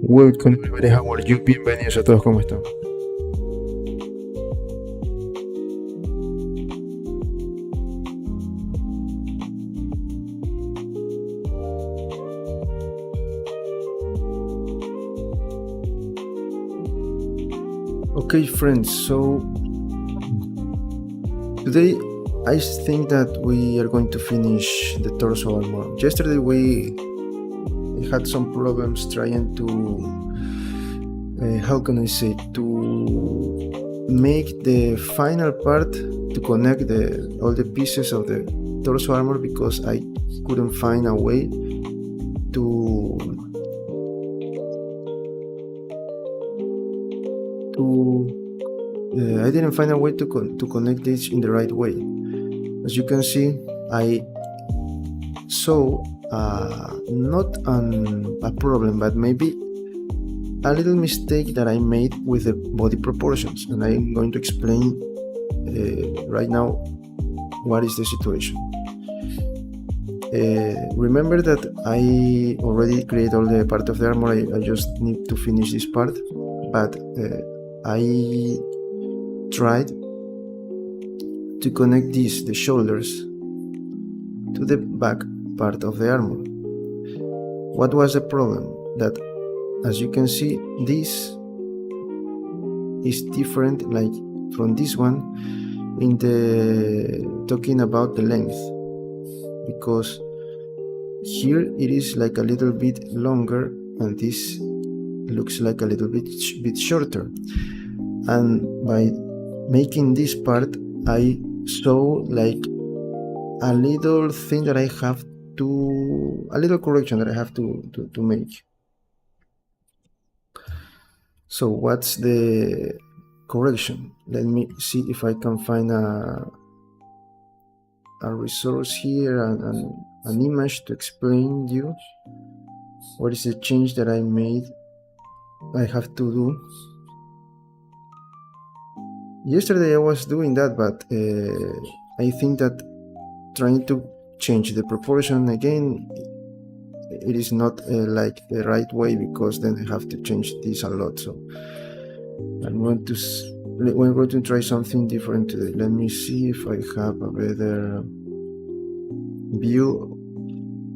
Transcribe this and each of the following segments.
Welcome everybody, how are you? Bienvenidos a todos, ¿cómo están? Okay friends, so today I think that we are going to finish the torso armor. Yesterday we had some problems trying to to make the final part to connect all the pieces of the torso armor, because I couldn't find a way I didn't find a way to connect this in the right way. As you can see, I saw not a problem, but maybe a little mistake that I made with the body proportions, and I'm going to explain right now what is the situation. Remember that I already created all the part of the armor. I just need to finish this part, but I tried to connect the shoulders to the back part of the armor. What was the problem? That, as you can see, this is different like from this one in the talking about the length, because here it is like a little bit longer and this looks like a little bit shorter. And by making this part, I saw like a little thing that I have to, a little correction that I have to make. So what's the correction? Let me see if I can find a resource here and an image to explain you what is the change that I have to do. Yesterday I was doing that, but I think that trying to change the proportion again, it is not like the right way, because then I have to change this a lot. So we're going to try something different today. Let me see if I have a better view.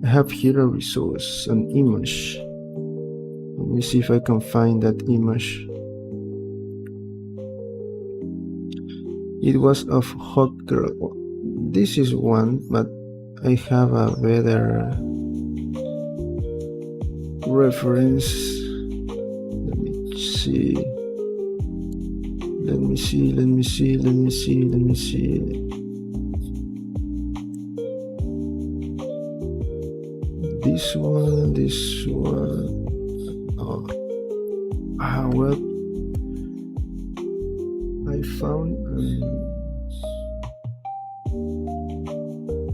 I have here a resource, an image. Let me see if I can find that image. It was of Hawkgirl. This is one, but I have a better reference. Let me see. This one. Well, I found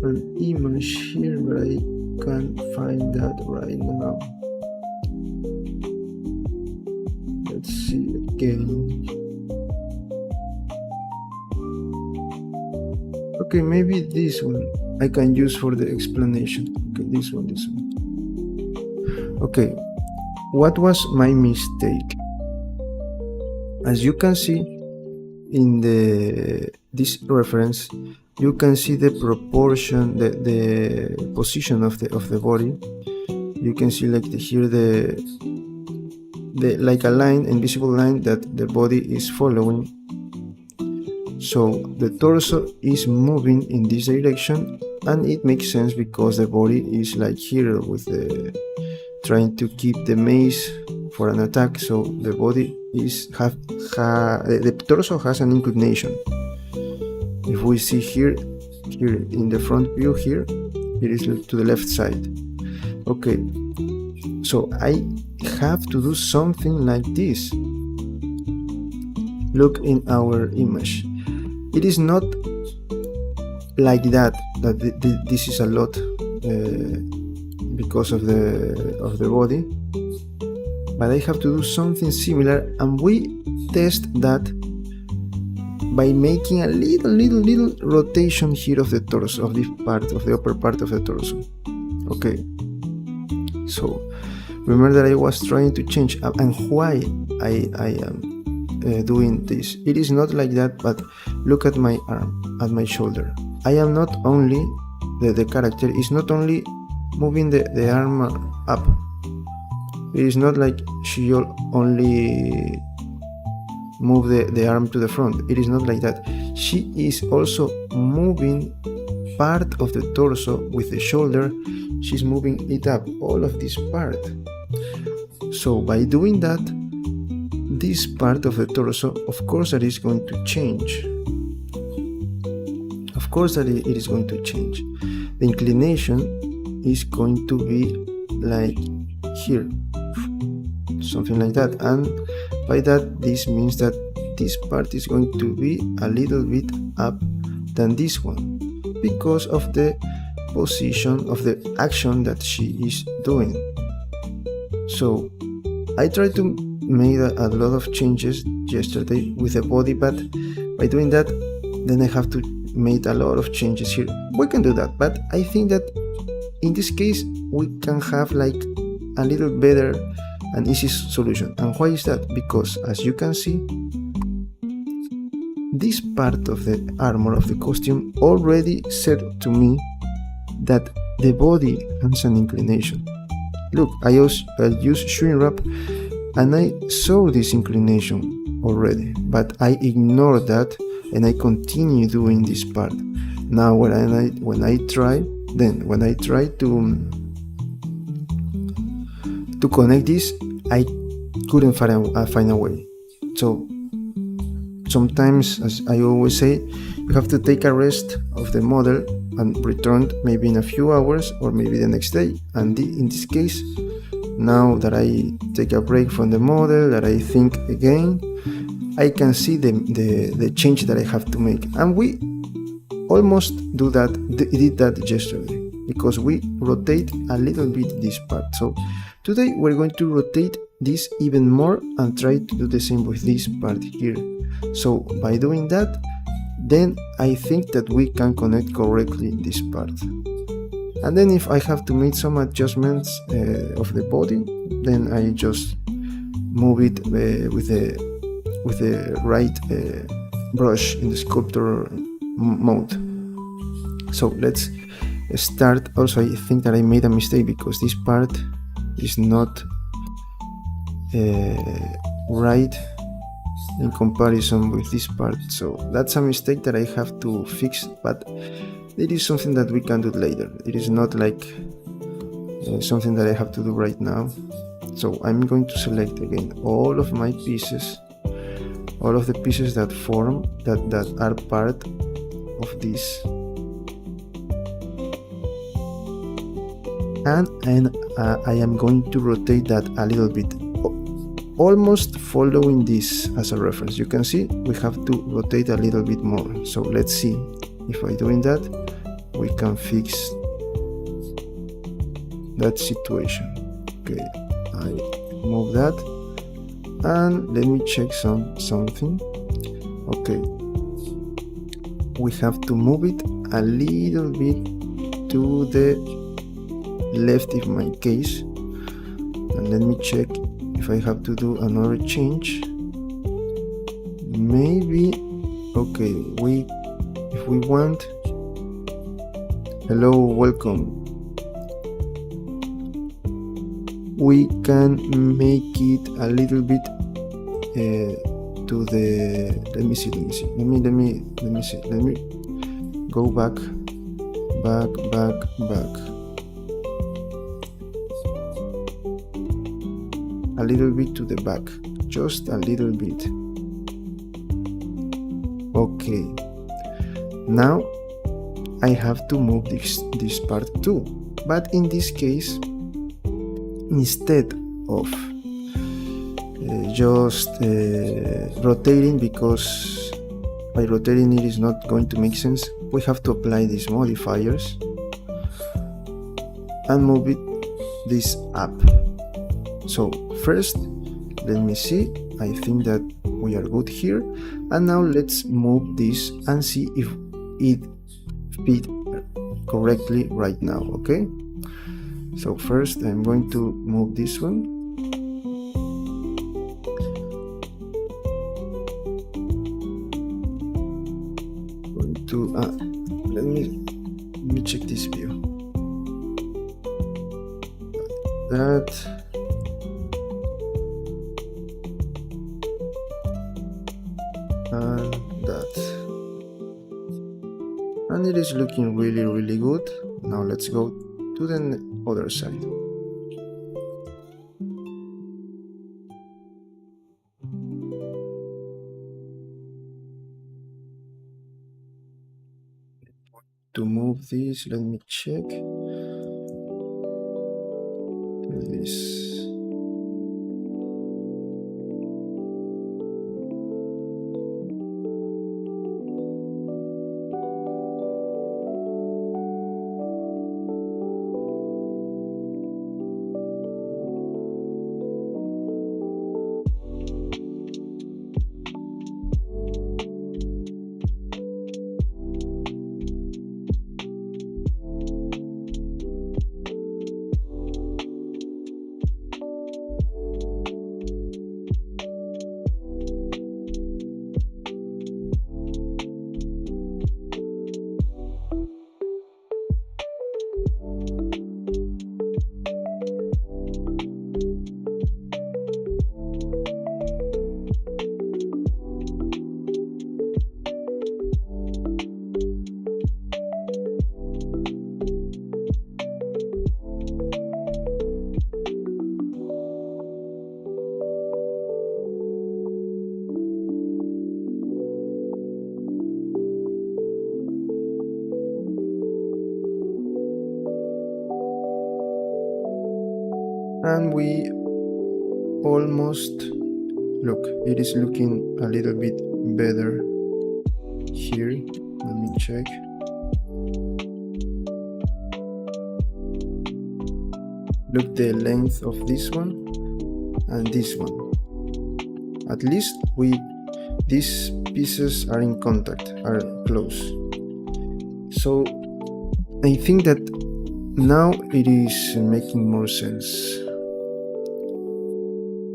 an image here, but I can't find that right now. Let's see again. Okay, maybe this one I can use for the explanation. Okay, this one. Okay, what was my mistake? As you can see in this reference, you can see the proportion, the position of the body. You can see like here the like a line, invisible line that the body is following. So the torso is moving in this direction, and it makes sense because the body is like here with trying to keep the mace for an attack. So the body is the torso has an inclination. If we see here in the front view, here it is to the left side. Okay, so I have to do something like this. Look in our image. It is not like that this is a lot because of the body, but I have to do something similar, and we test that by making a little rotation here of the torso, of this part of the upper part of the torso. Okay, so Remember that I was trying to change, and why I am doing this. It is not like that, but look at my arm, at my shoulder. I am not only, the character is not only moving the arm up. It is not like she only move the arm to the front. It is not like that. She is also moving part of the torso with the shoulder. She's moving it up, all of this part. So by doing that, this part of the torso, of course that is going to change. Of course that it is going to change. The inclination is going to be like here, something like that, and by that this means that this part is going to be a little bit up than this one because of the position of the action that she is doing. So I tried to make a lot of changes yesterday with the body, but by doing that then I have to make a lot of changes here. We can do that, but I think that in this case we can have like a little better and easy solution. And why is that? Because as you can see, this part of the armor of the costume already said to me that the body has an inclination. Look, I used shrink wrap and I saw this inclination already, but I ignored that and I continue doing this part. Now when I try to connect this, I couldn't find a way. So sometimes, as I always say, you have to take a rest of the model and return maybe in a few hours or maybe the next day. And in this case, now that I take a break from the model, that I think again, I can see the change that I have to make. And we almost did that yesterday, because we rotate a little bit this part. So today we're going to rotate this even more and try to do the same with this part here. So by doing that, then I think that we can connect correctly this part. And then if I have to make some adjustments of the body, then I just move it with the right brush in the sculptor mode. So let's start. Also, I think that I made a mistake because this part is not right in comparison with this part. So that's a mistake that I have to fix, but it is something that we can do later. It is not like something that I have to do right now. So I'm going to select again all of my pieces, all of the pieces that form, that are part of this, and I am going to rotate that a little bit, almost following this as a reference. You can see we have to rotate a little bit more. So let's see if by doing that we can fix that situation. Okay, I move that and let me check something. Okay, we have to move it a little bit to the left in my case, and let me check if I have to do another change. Maybe, okay, if we want, hello, welcome, we can make it a little bit to the, let me see, let me go back, a little bit to the back, just a little bit. Okay, now I have to move this part too, but in this case, instead of just rotating, because by rotating it is not going to make sense, we have to apply these modifiers and move this up. So first, let me see, I think that we are good here, and now let's move this and see if it fits correctly right now. Okay, So first I'm going to move this one. Going to let me check this view. That and that, and it is looking really good. Now let's go to the other side. To move this, let me check this. And we almost, look, it is looking a little bit better here. Let me check. Look, the length of this one and this one. At least these pieces are in contact, are close. So I think that now it is making more sense.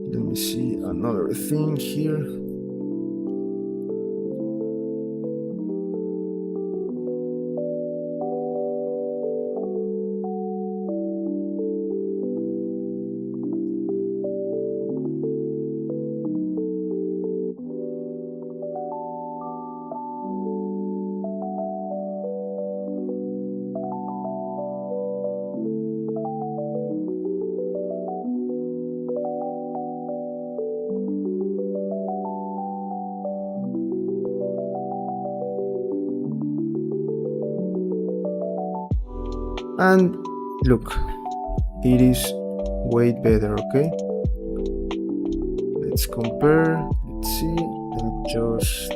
Let me see another thing here. And look, it is way better, okay? Let's compare, let's see, let me just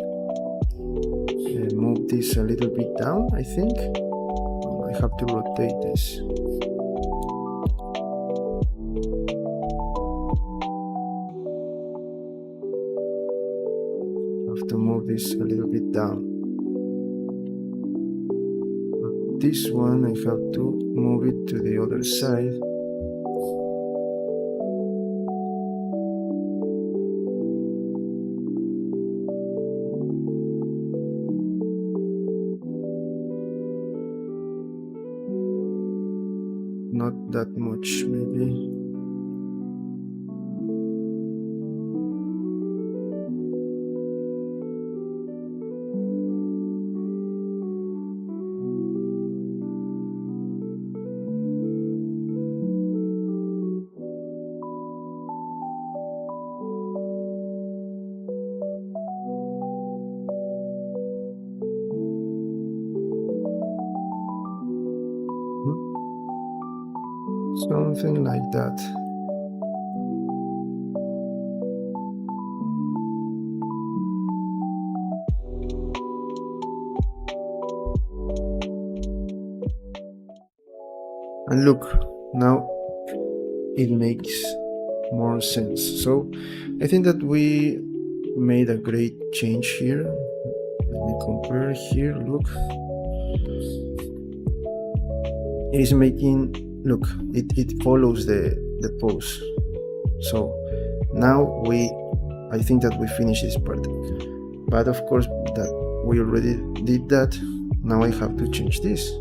move this a little bit down, I think. I have to rotate this. I have to move this a little bit down. This one I have to move it to the other side. Not that much, maybe. Something like that. And look, now it makes more sense. So I think that we made a great change here. Let me compare here, look. It is making look, it follows the pose. So now I think that we finished this part, but of course that we already did that. Now I have to change this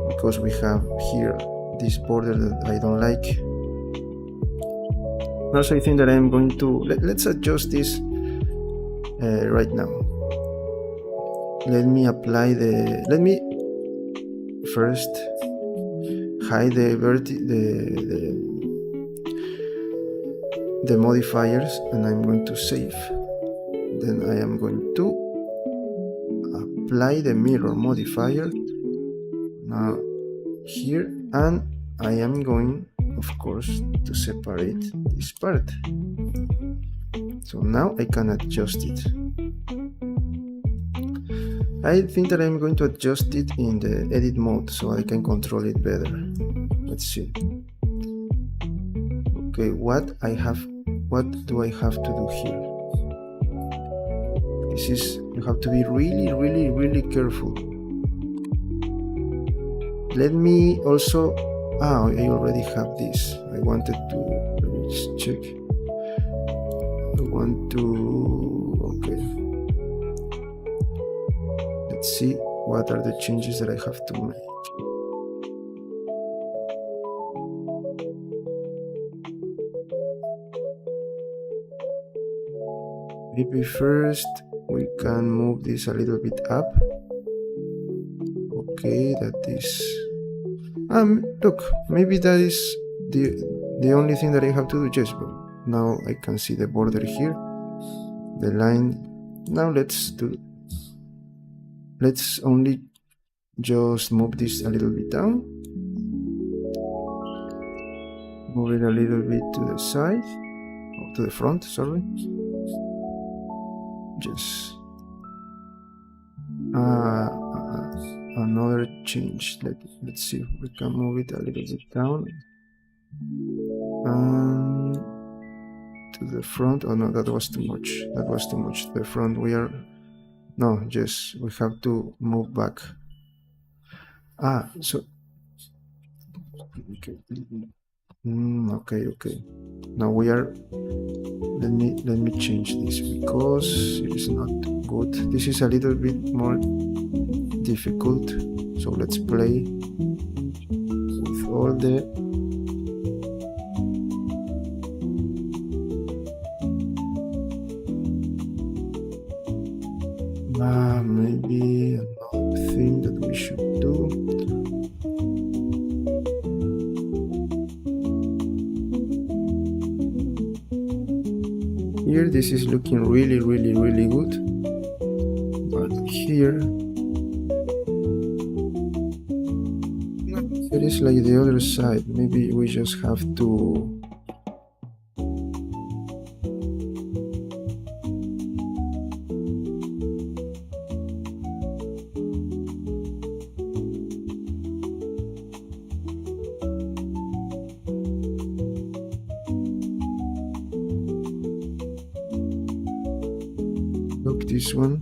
because we have here this border that I don't like. Also, I think that I'm going to let's adjust this right now. Let me apply let me first hide the modifiers, and I'm going to save. Then I am going to apply the mirror modifier now here, and I am going, of course, to separate this part. So now I can adjust it. I think that I'm going to adjust it in the edit mode so I can control it better. Let's see. Okay, what do I have to do here? You have to be really careful. Let me also, I already have this. I wanted to, let me just check. I want to, okay. Let's see what are the changes that I have to make. Maybe first we can move this a little bit up. Okay, that is look, maybe that is the only thing that I have to do. Just now I can see the border here, the line. Now let's only just move this a little bit down, move it a little bit to the side, or to the front, sorry. Just another change. Let's see if we can move it a little bit down and to the front. Oh no, that was too much. That was too much. The front, we have to move back. So okay. Now we are. Let me change this because it is not good. This is a little bit more difficult. So let's play with all the maybe another thing that we should do. Here this is looking really good, but here it is like the other side. Maybe we just have to look this one.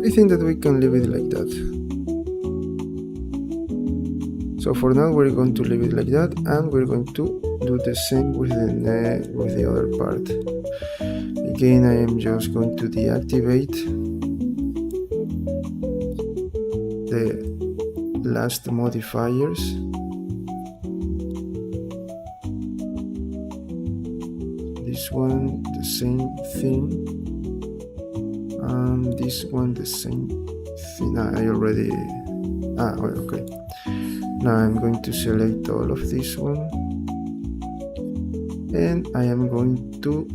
I think that we can leave it like that. So for now we're going to leave it like that, and we're going to do the same with the other part. Again, I am just going to deactivate the last modifiers. This one the same thing, and this one the same thing. I already okay. Now I'm going to select all of this one, and I am going to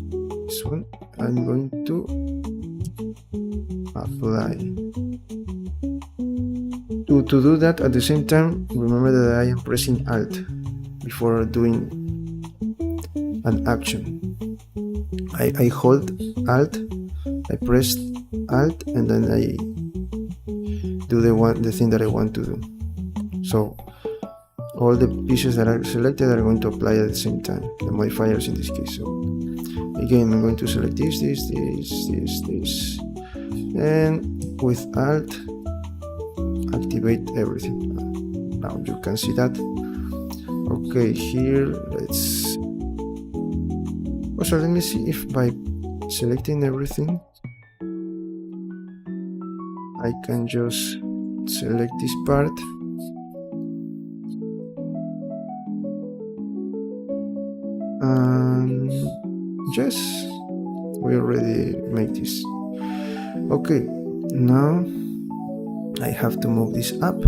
this one. I'm going to apply. To do that at the same time, remember that I am pressing Alt before doing an action. I hold Alt, I press Alt, and then I do the thing that I want to do. So all the pieces that are selected are going to apply at the same time, the modifiers in this case. So again, I'm going to select this, and with Alt, activate everything. Now you can see that. Okay, here let's also let me see if by selecting everything I can just select this part and yes, we already make this. Okay, now I have to move this up.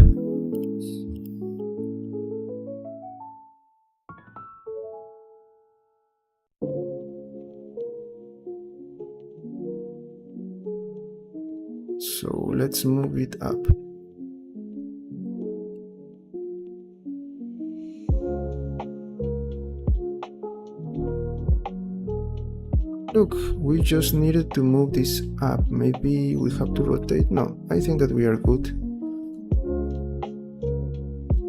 So let's move it up. Look, we just needed to move this up. Maybe we have to rotate. No, I think that we are good.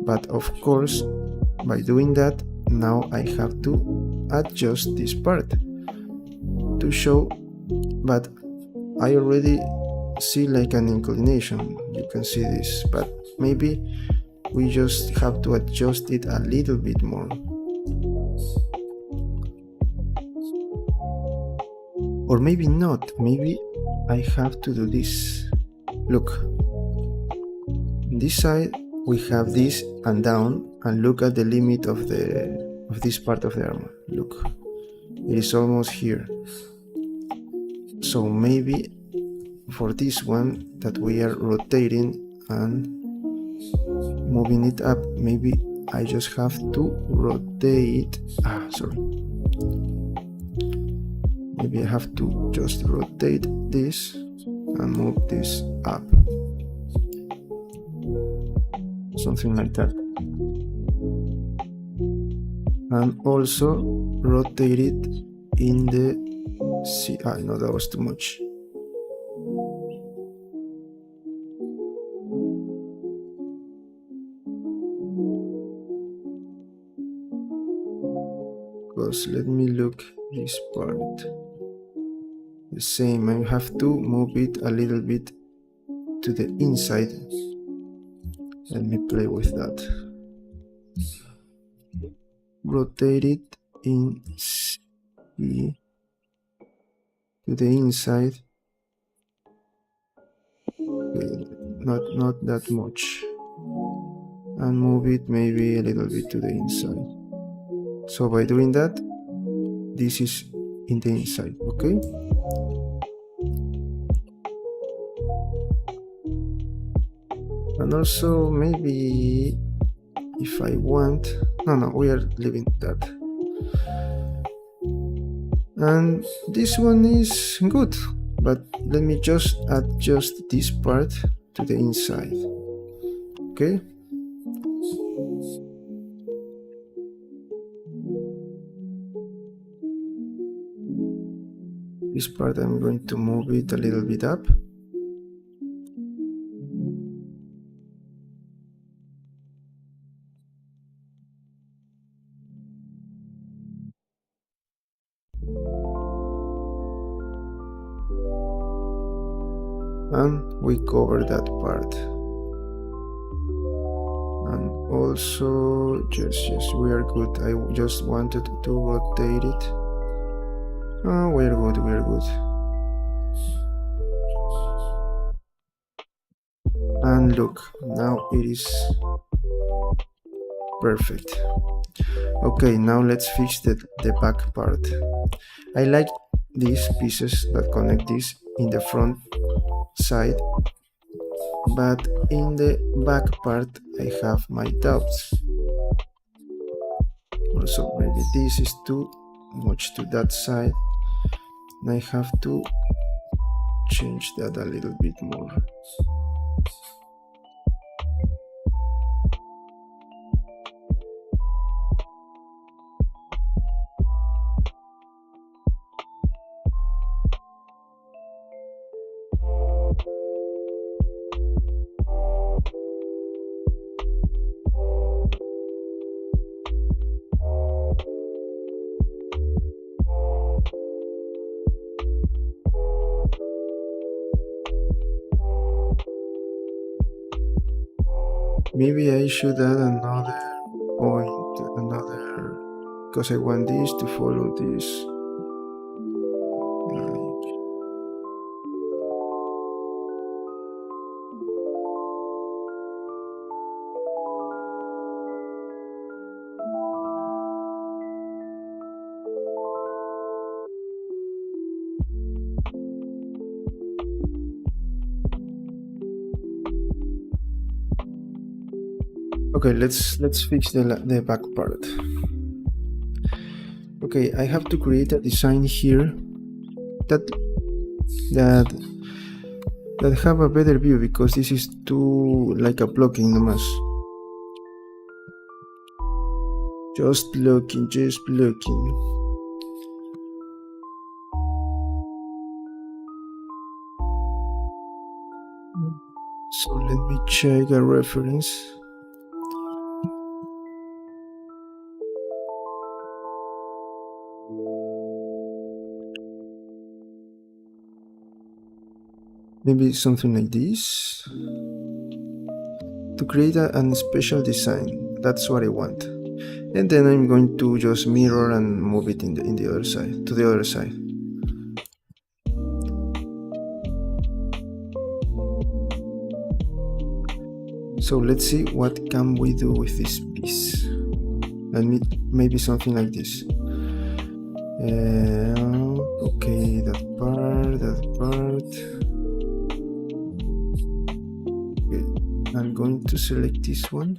But of course, by doing that, now I have to adjust this part to show, but I already see like an inclination. You can see this, but maybe we just have to adjust it a little bit more. Or maybe not, maybe I have to do this. Look, this side we have this and down, and look at the limit of this part of the armor. Look, it is almost here. So maybe for this one that we are rotating and moving it up, maybe I just have to rotate. Maybe I have to just rotate this and move this up. Something like that. And also rotate it in the no, that was too much. Because let me look this part. The same, I have to move it a little bit to the inside. Let me play with that. Rotate it in C to the inside. Okay, not that much. And move it maybe a little bit to the inside. So by doing that, this is in the inside, okay? And also maybe if I want, no, we are leaving that. And this one is good, but let me just adjust this part to the inside, okay? This part I'm going to move it a little bit up. And we cover that part. And also, yes, we are good. I just wanted to rotate it. Oh, we're good. And look, now it is perfect. Okay, now let's fix the back part. I like these pieces that connect this in the front side, but in the back part I have my doubts. Also, maybe this is too much to that side, and I have to change that a little bit more. Maybe I should add another point, because I want this to follow this. Okay, let's fix the back part. Okay, I have to create a design here that have a better view, because this is too like a blocking nomás. Just blocking. So let me check a reference. Maybe something like this. To create a special design. That's what I want. And then I'm going to just mirror and move it in the other side, to the other side. So let's see what can we do with this piece. And maybe something like this. Okay, that part. Okay, I'm going to select this one.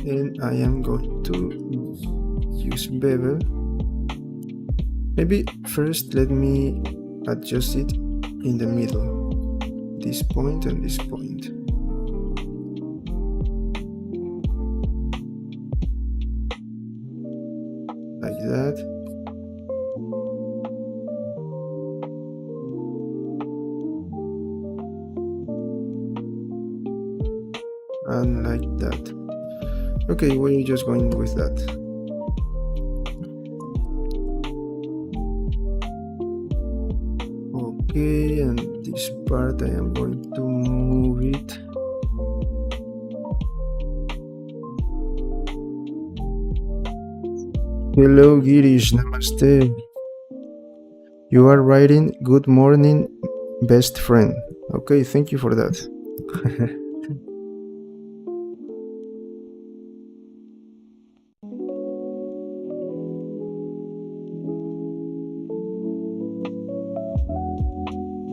And I am going to use bevel. Maybe first let me adjust it in the middle, this point and this point. Like that. And like that. Okay, we're just going with that. Okay, and this part I am going to move it. Hello Girish, namaste. You are writing good morning, best friend. Okay, thank you for that.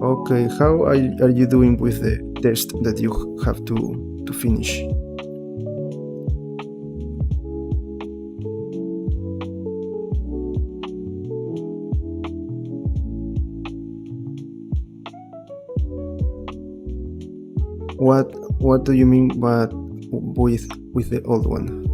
Okay, how are you doing with the test that you have to finish? What do you mean with the old one?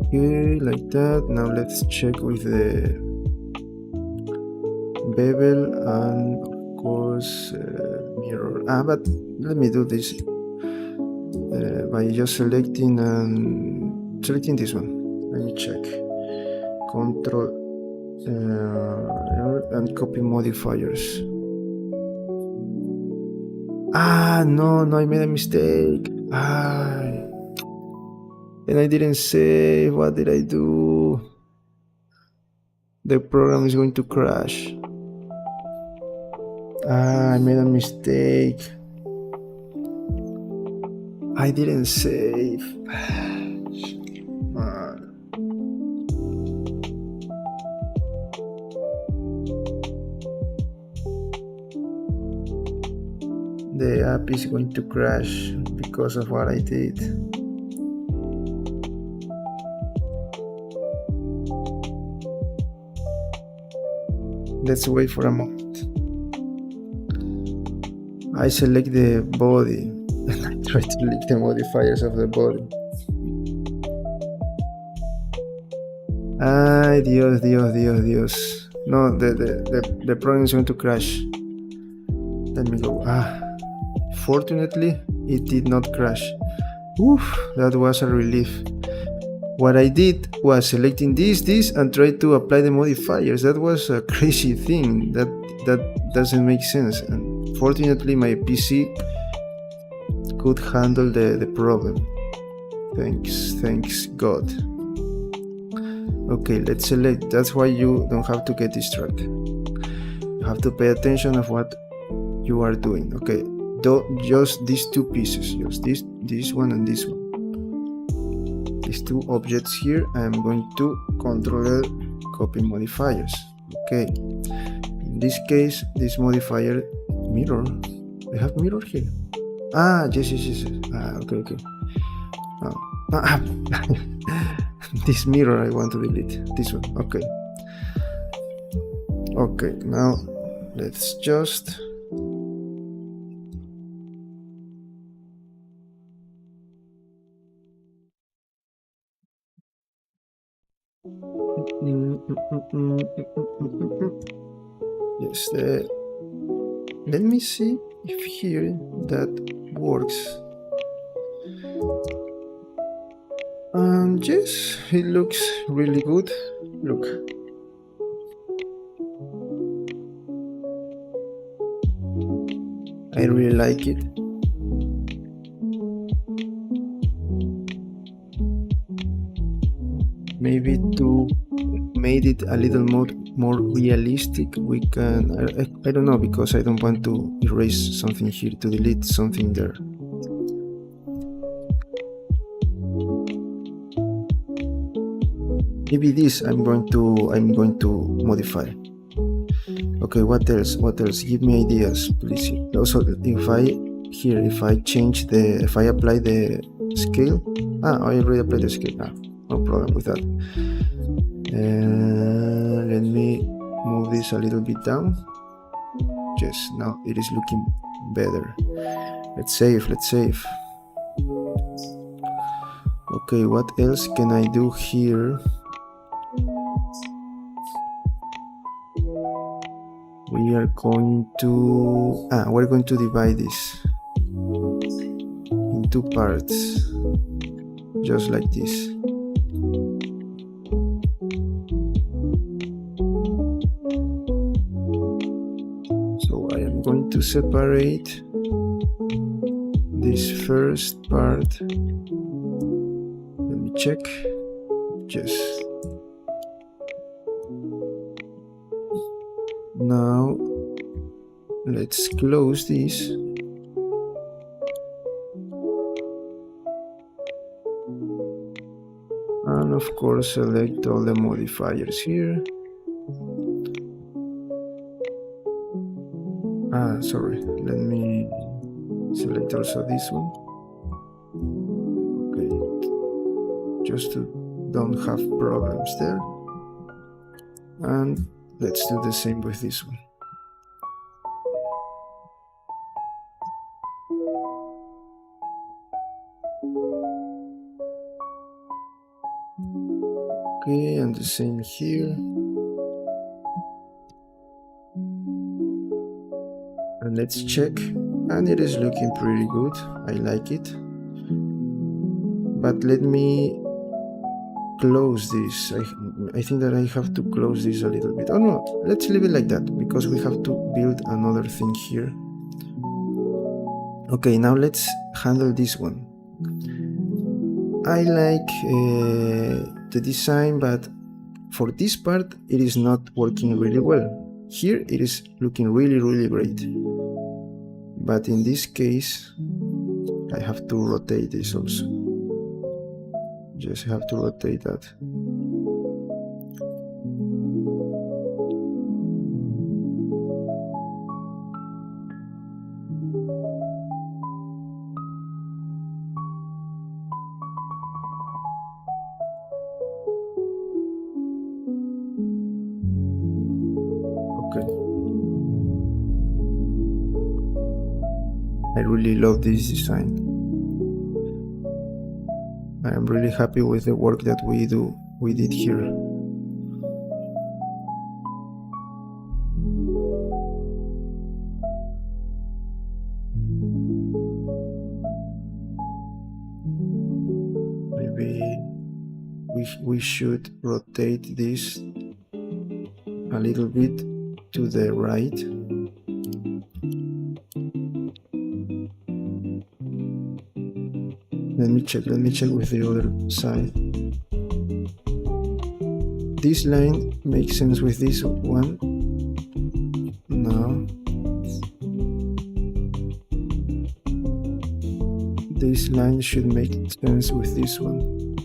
Okay, like that. Now let's check with the bevel and of course mirror. But let me do this by just selecting this one. Let me check. Control and copy modifiers. No, I made a mistake. And I didn't save. What did I do? The program is going to crash. I made a mistake. I didn't save. The app is going to crash because of what I did. let's wait for a moment. I select the body and I try to link the modifiers of the body. Ay, Dios, Dios, Dios, Dios. No, the program is going to crash. Let me go. Fortunately, it did not crash. Oof, that was a relief. What I did was selecting this, and try to apply the modifiers. That was a crazy thing. That doesn't make sense. And fortunately, my PC could handle the problem. Thanks God. Okay, let's select. That's why you don't have to get distracted. You have to pay attention of what you are doing. Okay, just these two pieces, just this one and this one. These two objects here, I'm going to control copy modifiers. Okay, in this case, this modifier mirror. I have mirror here. Yes. Okay. This mirror I want to delete. This one. Okay, now let's just yes, let me see if here that works. Yes, it looks really good. Look. I really like it. Maybe to make it a little more realistic, we can, I don't know, because I don't want to erase something here, to delete something there. Maybe this I'm going to modify. Okay, what else? Give me ideas, please. Also, if I apply the scale. I already applied the scale. No problem with that. Let me move this a little bit down. Yes, now it is looking better. Let's save. Okay, what else can I do here? We're going to divide this in two parts, just like this. So I am going to separate this first part. Let me check. Yes. Now let's close this. And of course select all the modifiers here. Sorry, let me select also this one. Okay, just to don't have problems there. And let's do the same with this one. Okay, and the same here. And let's check. And it is looking pretty good. I like it. But let me close this. I think that I have to close this a little bit. Oh no, let's leave it like that, because we have to build another thing here. Okay, now let's handle this one. I like the design, but for this part it is not working really well. Here it is looking really great, but in this case I have to rotate this also. Just have to rotate that. I really love this design. I am really happy with the work that we did here. Maybe we should rotate this a little bit to the right. Let me check with the other side. This line makes sense with this one. No. This line should make sense with this one.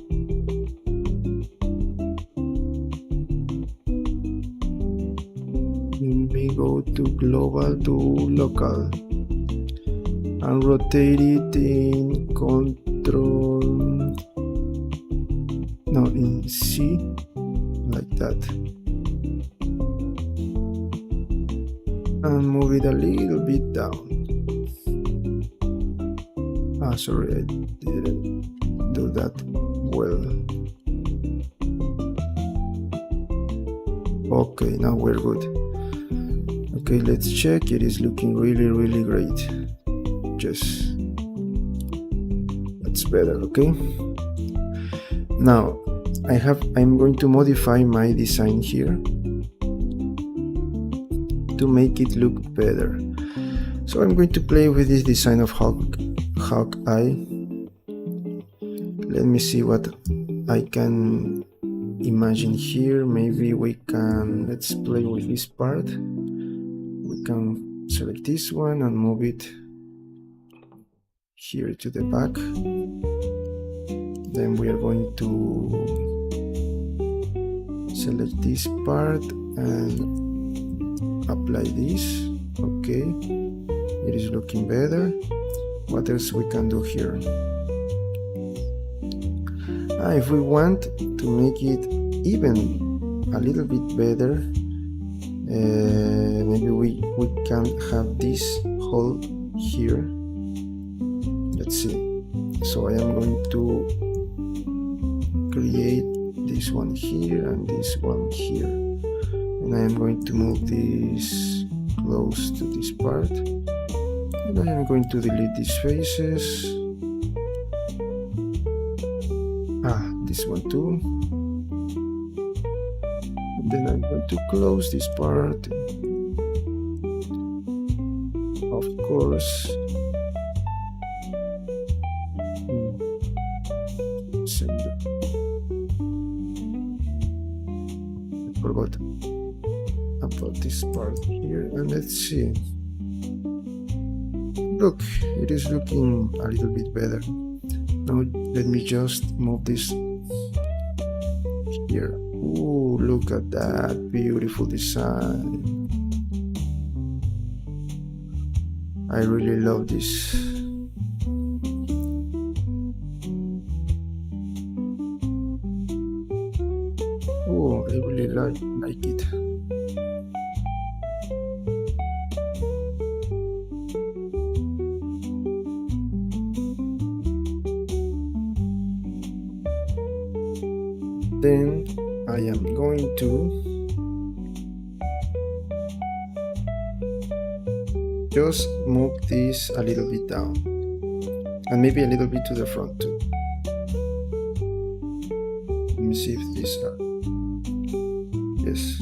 Let me go to global to local and rotate it in in C, like that, and move it a little bit down. Sorry, I didn't do that well. Okay, now we're good. Okay, let's check. It is looking really great. Just that's better. Okay, now I'm going to modify my design here to make it look better. So I'm going to play with this design of Hawkeye. Let me see what I can imagine here. Maybe let's play with this part. We can select this one and move it here to the back. Then we are going to select this part and apply this. Okay, it is looking better. What else we can do here? If we want to make it even a little bit better, maybe we can have this hole here. Let's see. So I am going to create this one here and this one here, and I am going to move this close to this part, and I am going to delete these faces. This one too, and then I'm going to close this part. Of course, I forgot about this part here, and let's see. Look, it is looking a little bit better. Now let me just move this here. Oh, look at that beautiful design. I really love this. Oh, I really like it. Then I am going to just move this a little bit down, and maybe a little bit to the front too. Let me see if these are, yes,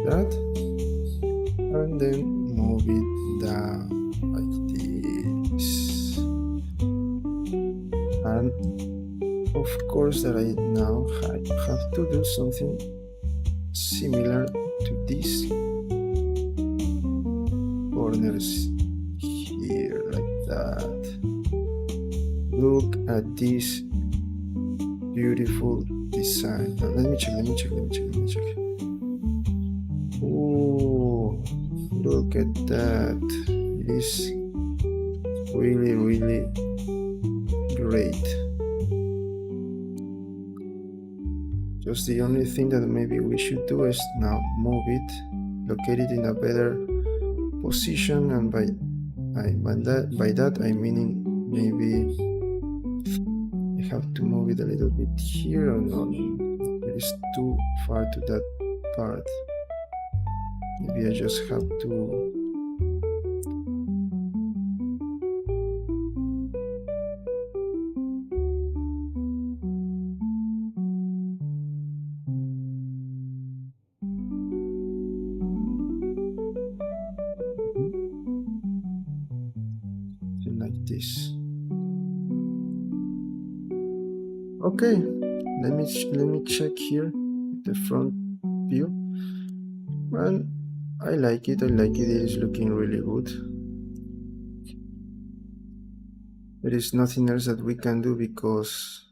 that, and then move it down like this. And of course that I now have to do something similar to these corners here, like that. Look at this beautiful design. Now, let me check. Oh, look at that. It is really great. Just the only thing that maybe we should do is now move it locate it in a better position, and by that I mean maybe I have to move it a little bit here, or no, it is too far to that part. Maybe I just have to like this. Okay, let me check here the front view, and I like it. It is looking really good. There is nothing else that we can do, because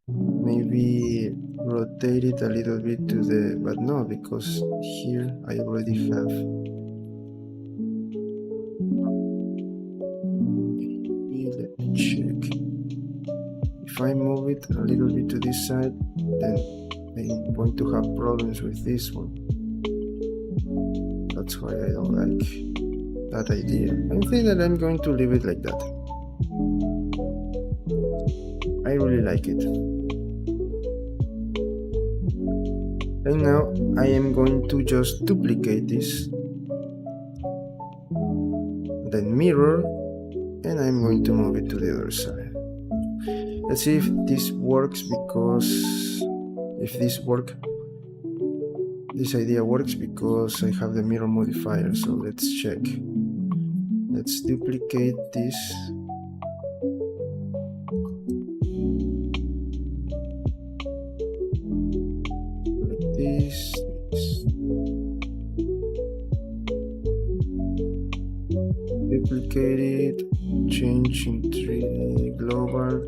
maybe rotate it a little bit to the, but no, because here I already have. Maybe let me check. If I move it a little bit to this side, then I'm going to have problems with this one. That's why I don't like that idea. I think that I'm going to leave it like that. I really like it. And now I am going to just duplicate this, then mirror, and I'm going to move it to the other side. Let's see if this works, because if this idea works, because I have the mirror modifier. So let's check. Let's duplicate this. Like this. Duplicate it, change in 3D global,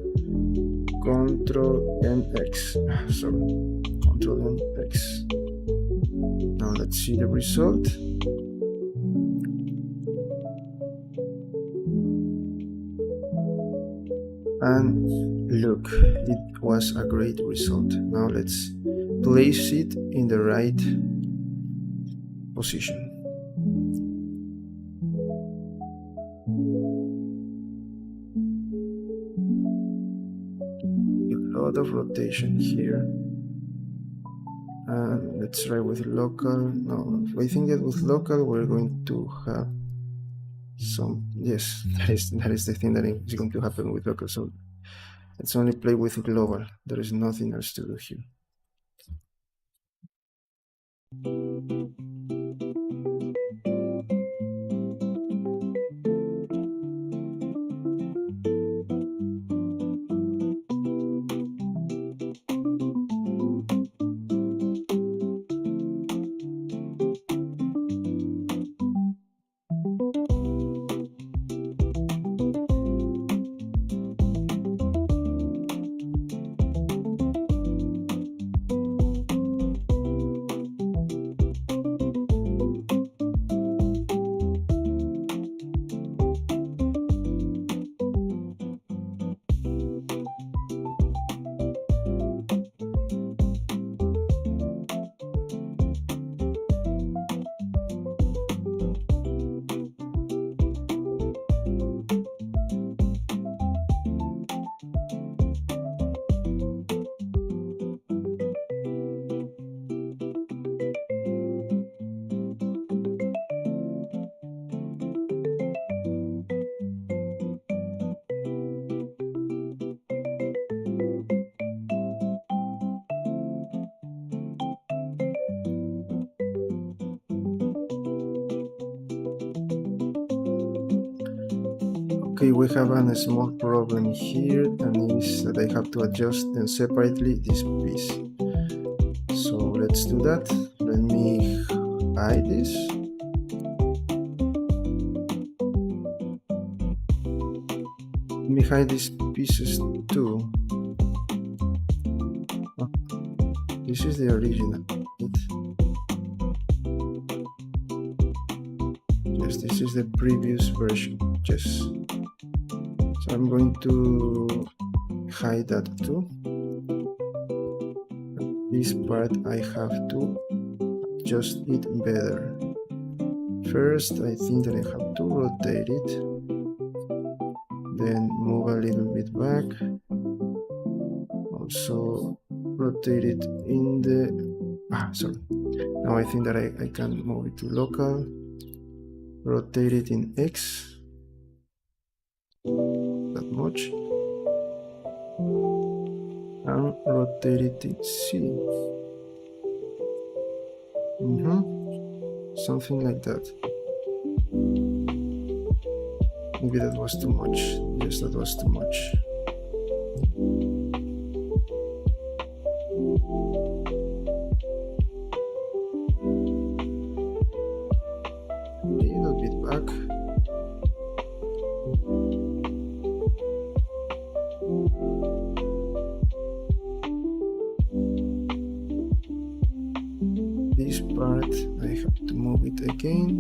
Control and X. Sorry, Control and X. Now let's see the result. And look, it was a great result. Now let's place it in the right position. A lot of rotation here. And let's try with local. No, I think that with local we're going to have some, yes, that is the thing that is going to happen with local. So let's only play with global. There is nothing else to do here. Okay, we have a small problem here, and is that I have to adjust them separately this piece. So let's do that. Let me hide this. Let me hide these pieces too. Oh, this is the original. Yes, this is the previous version. Yes. So I'm going to hide that too. This part I have to adjust it better. First, I think that I have to rotate it, then move a little bit back, also rotate it in the sorry. Now I think that I can move it to local, rotate it in X, that much, and rotate it in C. Something like that. Maybe that was too much. Yes, that was too much. A little bit back. This part, I have to move it again.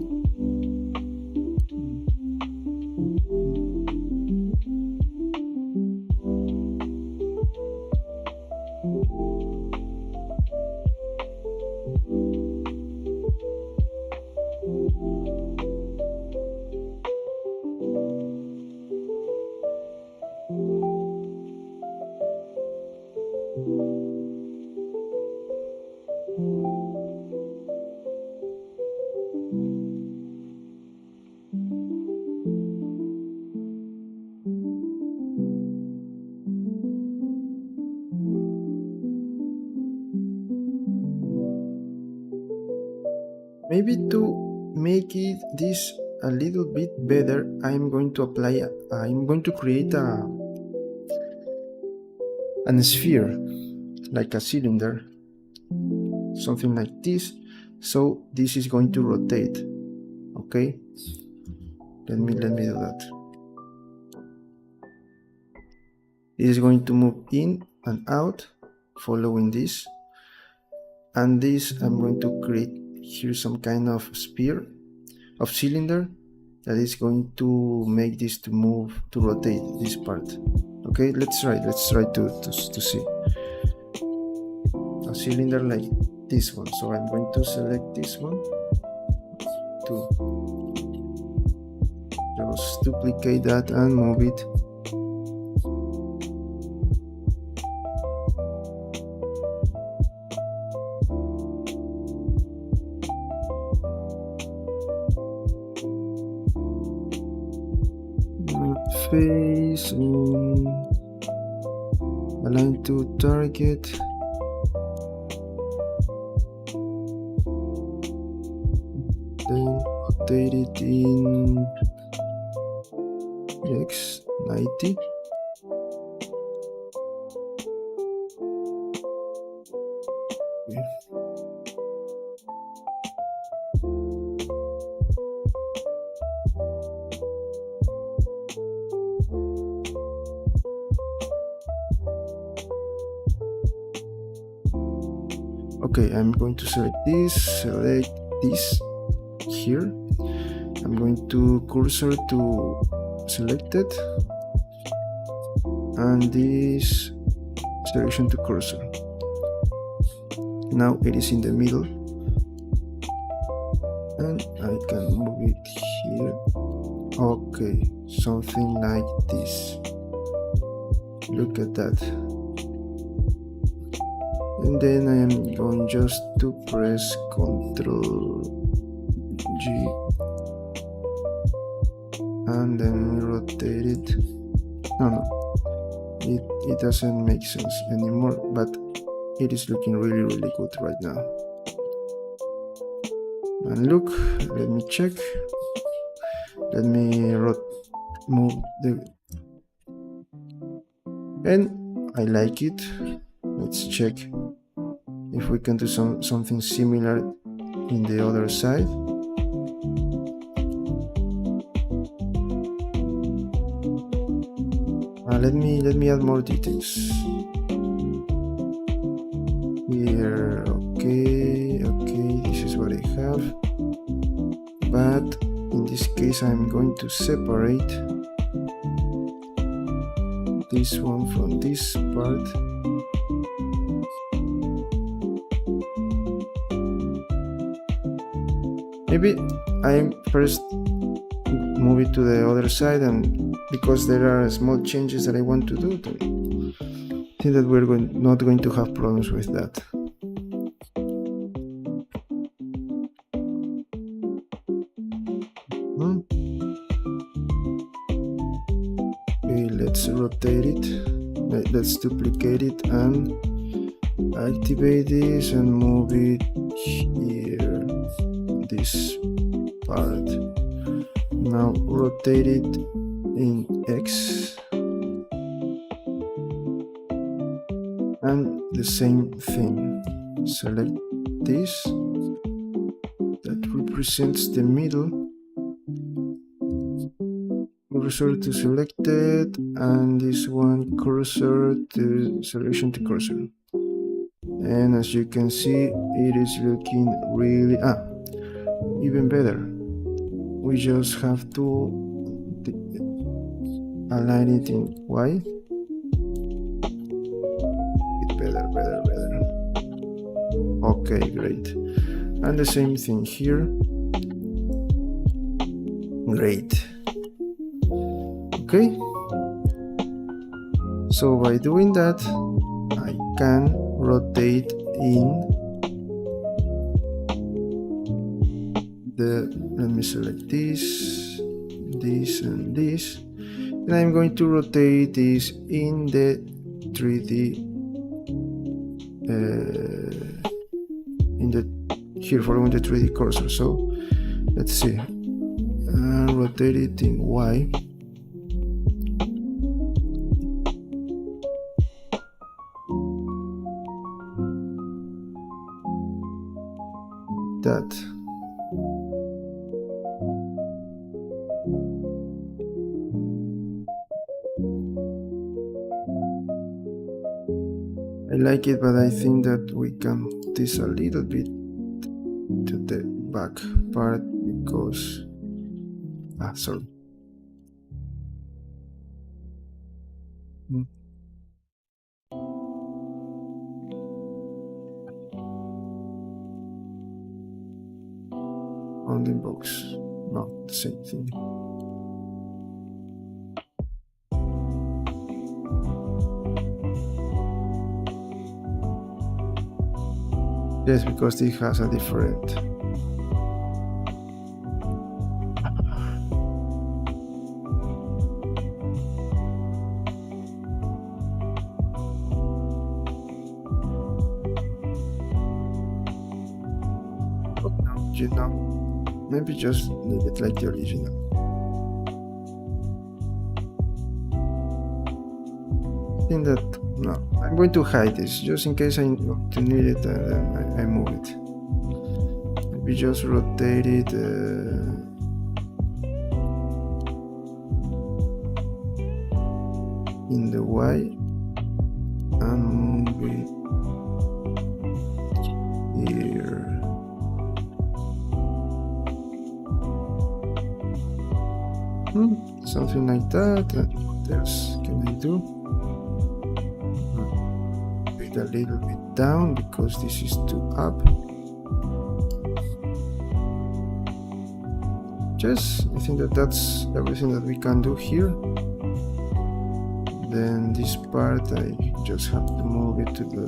Maybe to make it this a little bit better, I'm going to create a sphere, like a cylinder, something like this. So this is going to rotate. Okay, let me do that. It is going to move in and out, following this, and this I'm going to create here some kind of sphere, of cylinder, that is going to make this to move, to rotate this part. Okay, let's try to see a cylinder like this one. So I'm going to select this one, to just duplicate that and move it. Face and align to target. Then rotate it in X 90. Okay. Okay, I'm going to select this here. I'm going to cursor to selected, and this selection to cursor. Now it is in the middle, and I can move it here. Okay, something like this. Look at that. And then I am going just to press Ctrl G and then rotate it. No, it doesn't make sense anymore, but it is looking really good right now. And look, let me check. Let me move the, and I like it. Let's check if we can do something similar in the other side. Let me add more details here. Okay, this is what I have, but in this case I'm going to separate this one from this part. Maybe I first move it to the other side, and because there are small changes that I want to do, I think that we're not going to have problems with that. Okay, let's rotate it. Let's duplicate it and activate this and move it here, this part. Now rotate it in X and the same thing. Select this that represents the middle, cursor to selected, and this one cursor to selection to cursor. And as you can see, it is looking really even better. We just have to align it in Y. It's better. Okay, great. And the same thing here. Great. Okay. So by doing that, I can rotate in let me select this, and this, and I'm going to rotate this in the 3D here following the 3D cursor. So let's see, rotate it in Y. That. I like it, but I think that we can move this a little bit to the back part because sorry. On the box, no, the same thing. Yes, because it has a different. You know, maybe just leave it like the original. I think that no, I'm going to hide this just in case I need it, and then I move it. Maybe just rotate it in the Y and move it here. Something like that. And what else can I do? Put a little bit down because this is too up. Just, I think that that's everything that we can do here. Then this part, I just have to move it to the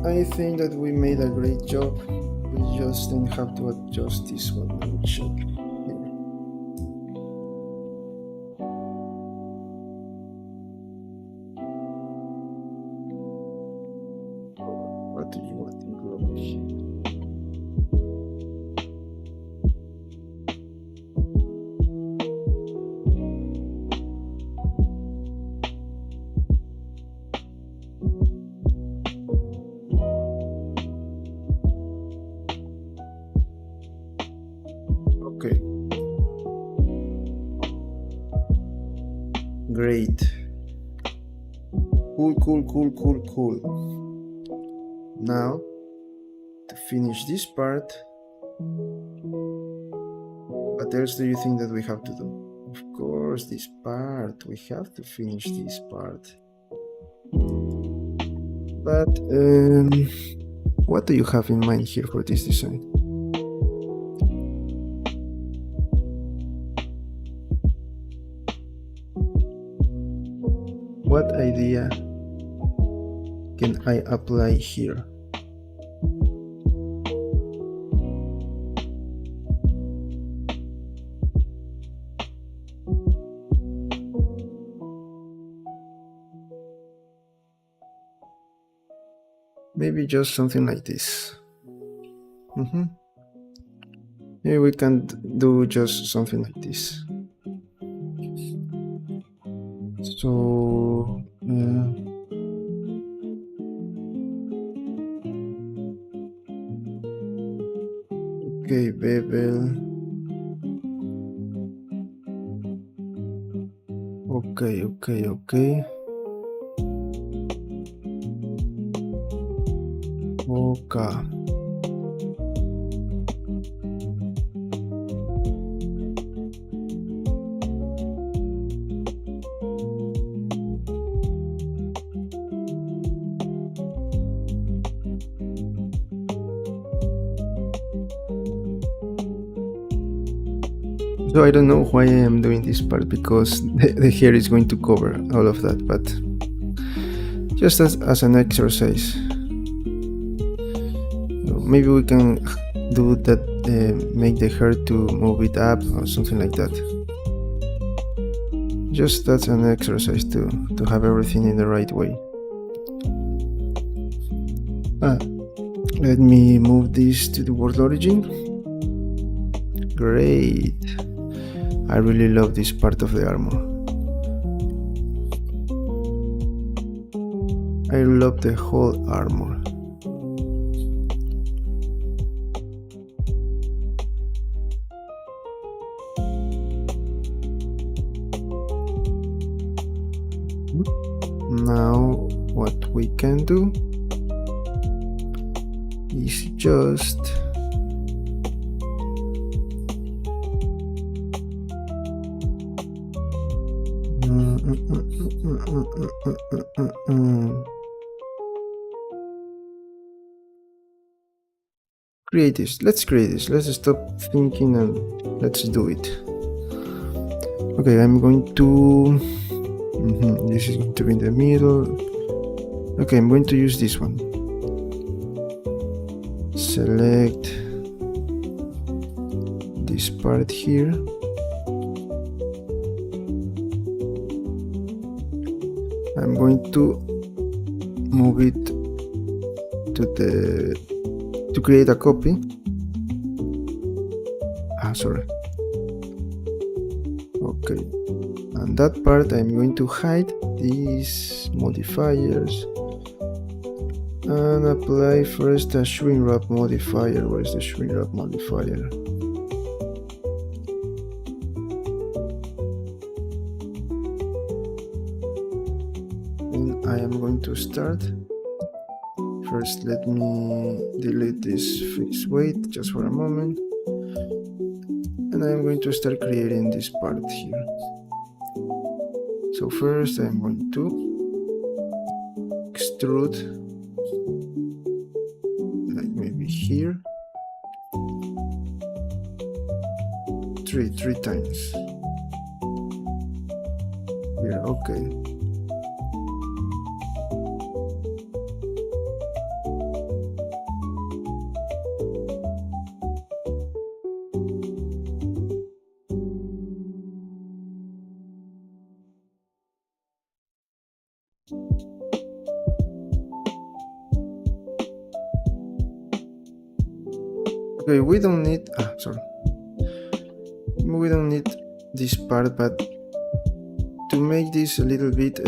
I think that we made a great job. We just then have to adjust this one little shape here. What do you want to go here? Great. Cool. Now, to finish this part, what else do you think that we have to do? Of course, this part. We have to finish this part. But what do you have in mind here for this design? What idea can I apply here? Maybe just something like this. Maybe we can do just something like this. So okay, bevel. Okay. Okay. So I don't know why I am doing this part, because the hair is going to cover all of that, but just as an exercise. Maybe we can do that, make the hair to move it up or something like that. Just that's an exercise to have everything in the right way. Let me move this to the world origin. Great. I really love this part of the armor. I love the whole armor. Now what we can do is just create this. Let's create this. Let's stop thinking and let's do it. Okay, I'm going to this is going to be in the middle. Okay, I'm going to use this one. Select this part here. I'm going to move it to create a copy. Sorry. Okay, and that part I'm going to hide these modifiers and apply first a shrink wrap modifier. Where is the shrink wrap modifier? And I am going to start. First, let me delete this fixed weight just for a moment. And I'm going to start creating this part here. So first I'm going to extrude, like maybe here, three times. Here, okay. Okay, we don't need we don't need this part, but to make this a little bit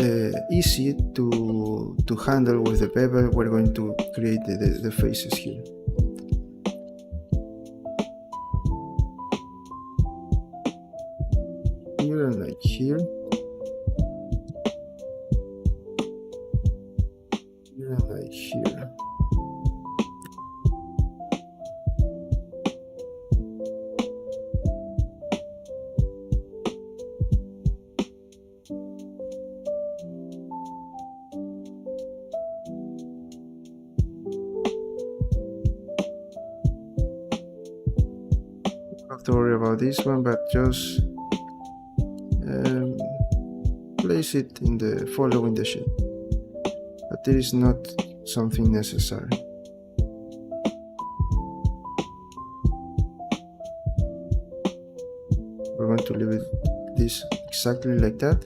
easy to handle with the bevel, we're going to create the faces here. Here and like here. here. Have to worry about this one, but just place it in the following the sheet, but it is not something necessary. We're going to leave this exactly like that.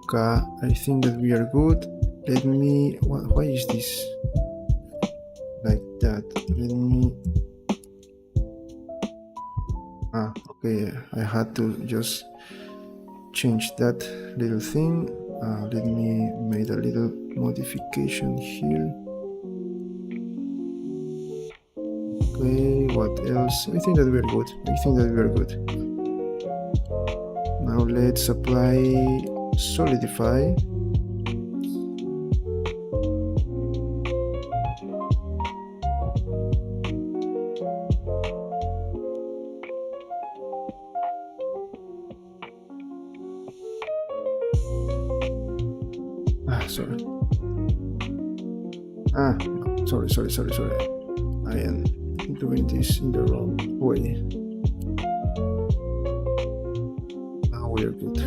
Okay, I think that we are good. Let me, why is this like that? Let me, okay, I had to just change that little thing. Let me make a little modification here. Okay, what else? I think that we are good. Now let's apply solidify. Sorry. I am doing this in the wrong way. Now we are good.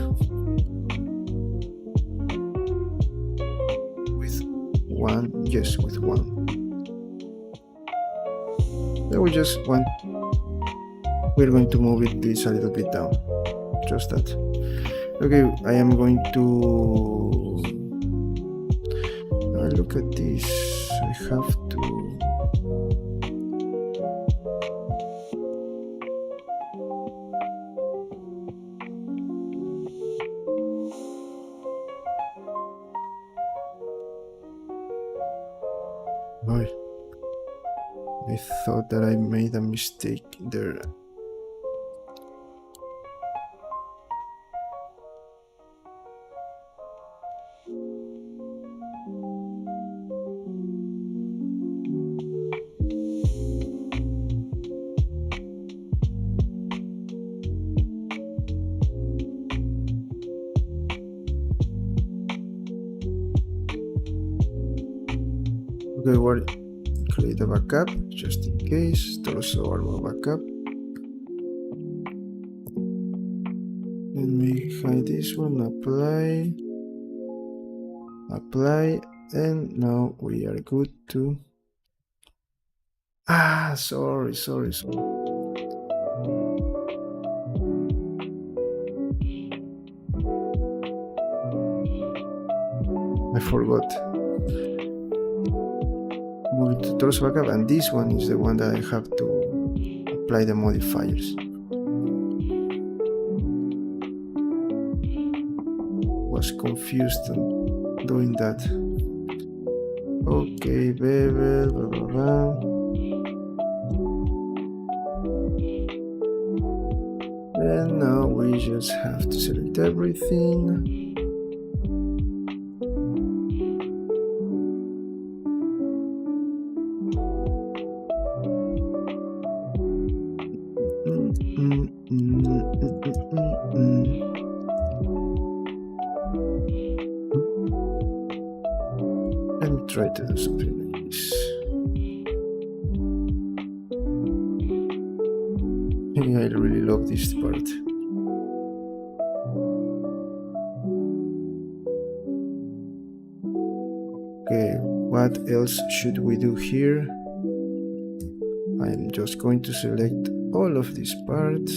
With one, yes, with one. Then we just want, we're going to move this a little bit down. Just that. Okay, I am going to, look at this. I have to, I thought that I made a mistake there. Okay, we'll create a backup just in case. Torso armor backup. Let me hide this one. Apply, and now we are good to. Sorry. I forgot. Move it to torso backup, and this one is the one that I have to apply the modifiers. Was confused doing that. Okay, bevel, blah blah blah. And now we just have to select everything. Let me try to do something like this. I really love this part. Okay, what else should we do here? I'm just going to select all of these parts.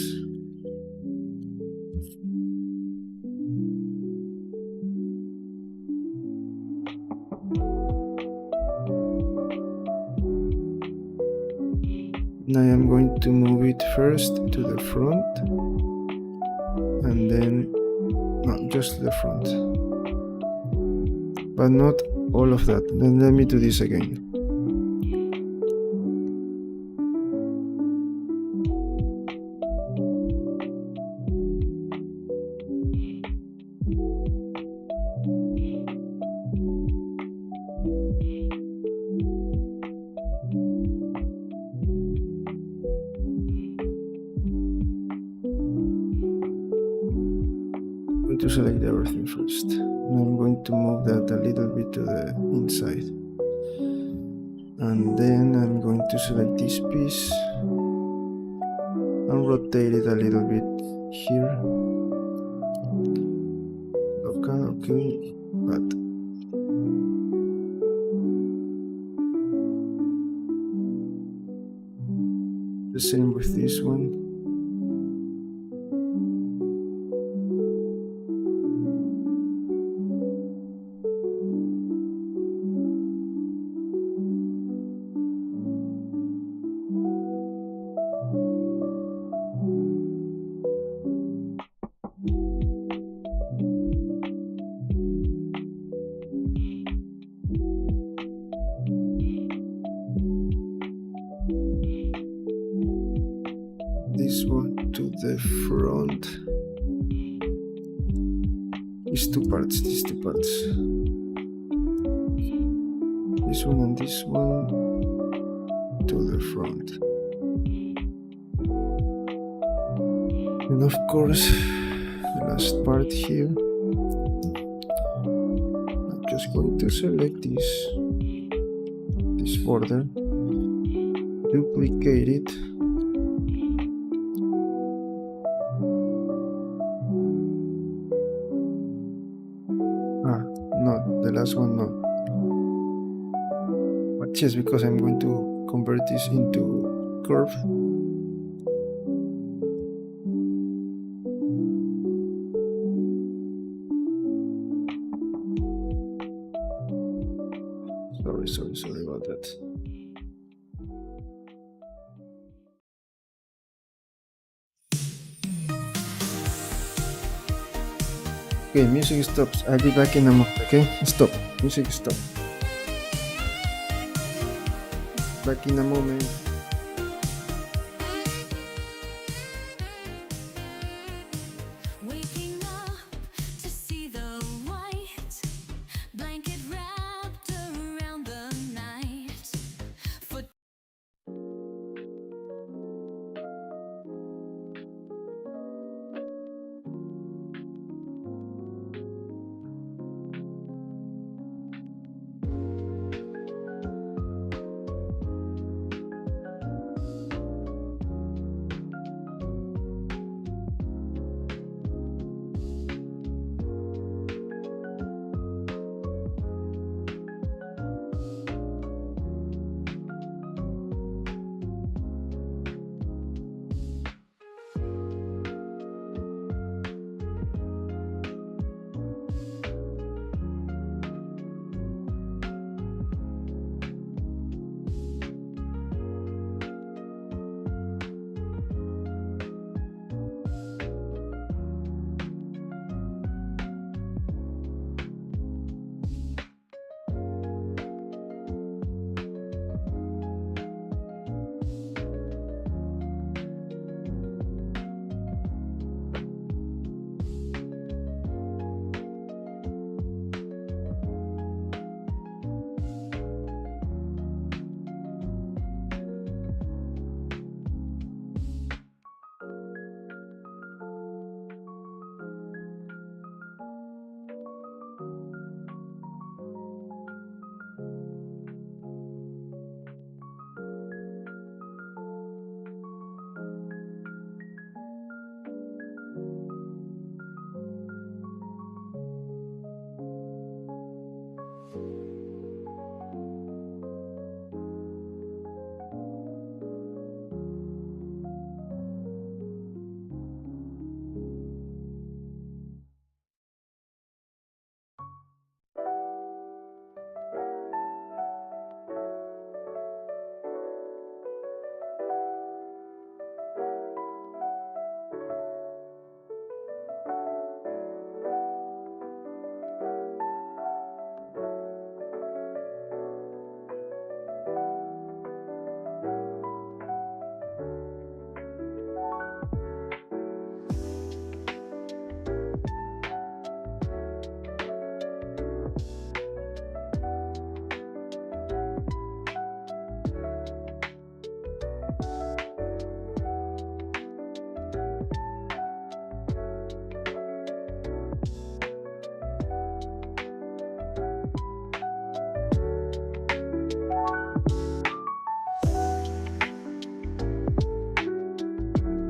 to move it first to the front and then just to the front, but not all of that. Then let me do this again. To select everything first, and I'm going to move that a little bit to the inside, and then I'm going to select this piece and rotate it a little bit here. Okay, but the same with this one. This one to the front. These two parts. This one and this one to the front. And of course, the last part here. I'm just going to select this border, duplicate it. The last one, no. But just because I'm going to convert this into curve. Sorry about that. Okay, music stops. I'll be back in a moment, okay? Stop. Music stop. Back in a moment.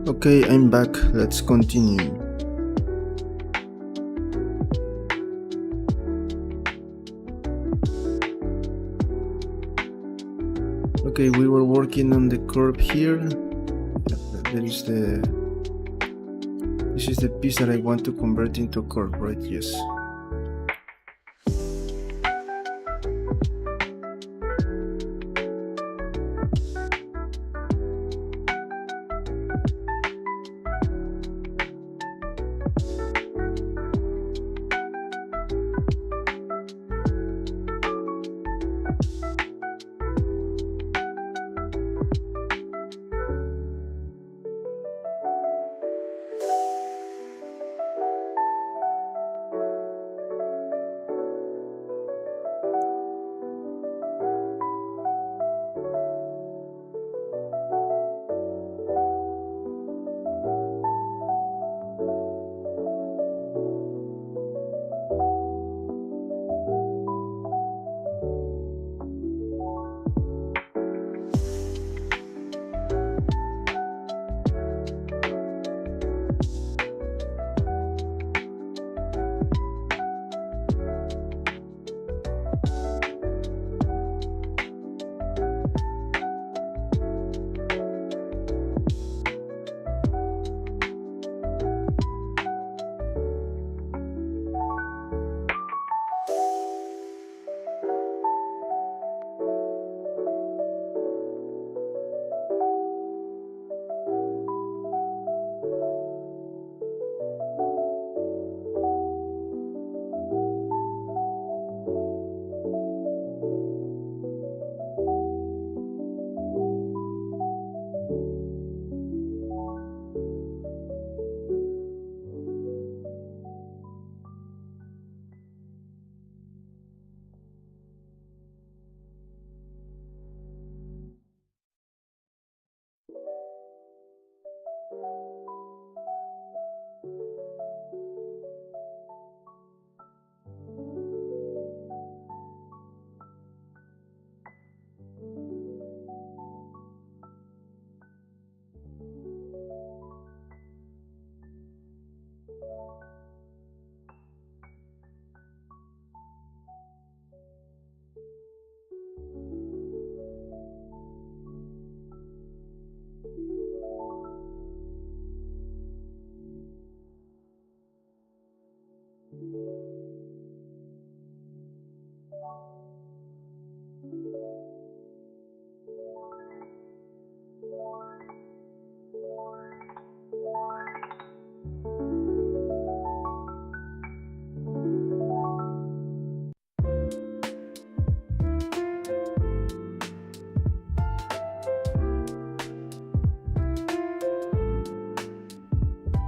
Okay, I'm back. Let's continue. Okay, we were working on the curve here. This is the piece that I want to convert into a curve, right? Yes.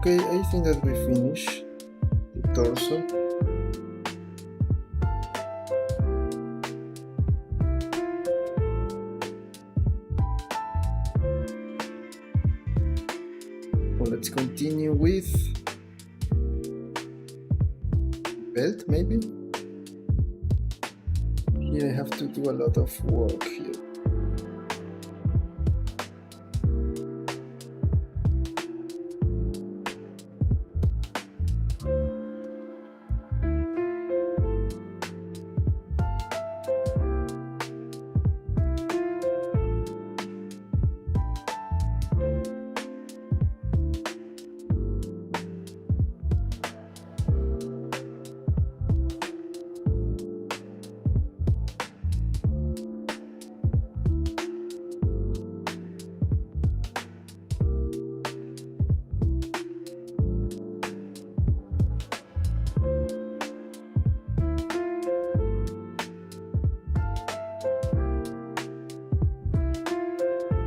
Okay, I think that we finished the torso. Well, let's continue with belt, maybe. Here I have to do a lot of work here.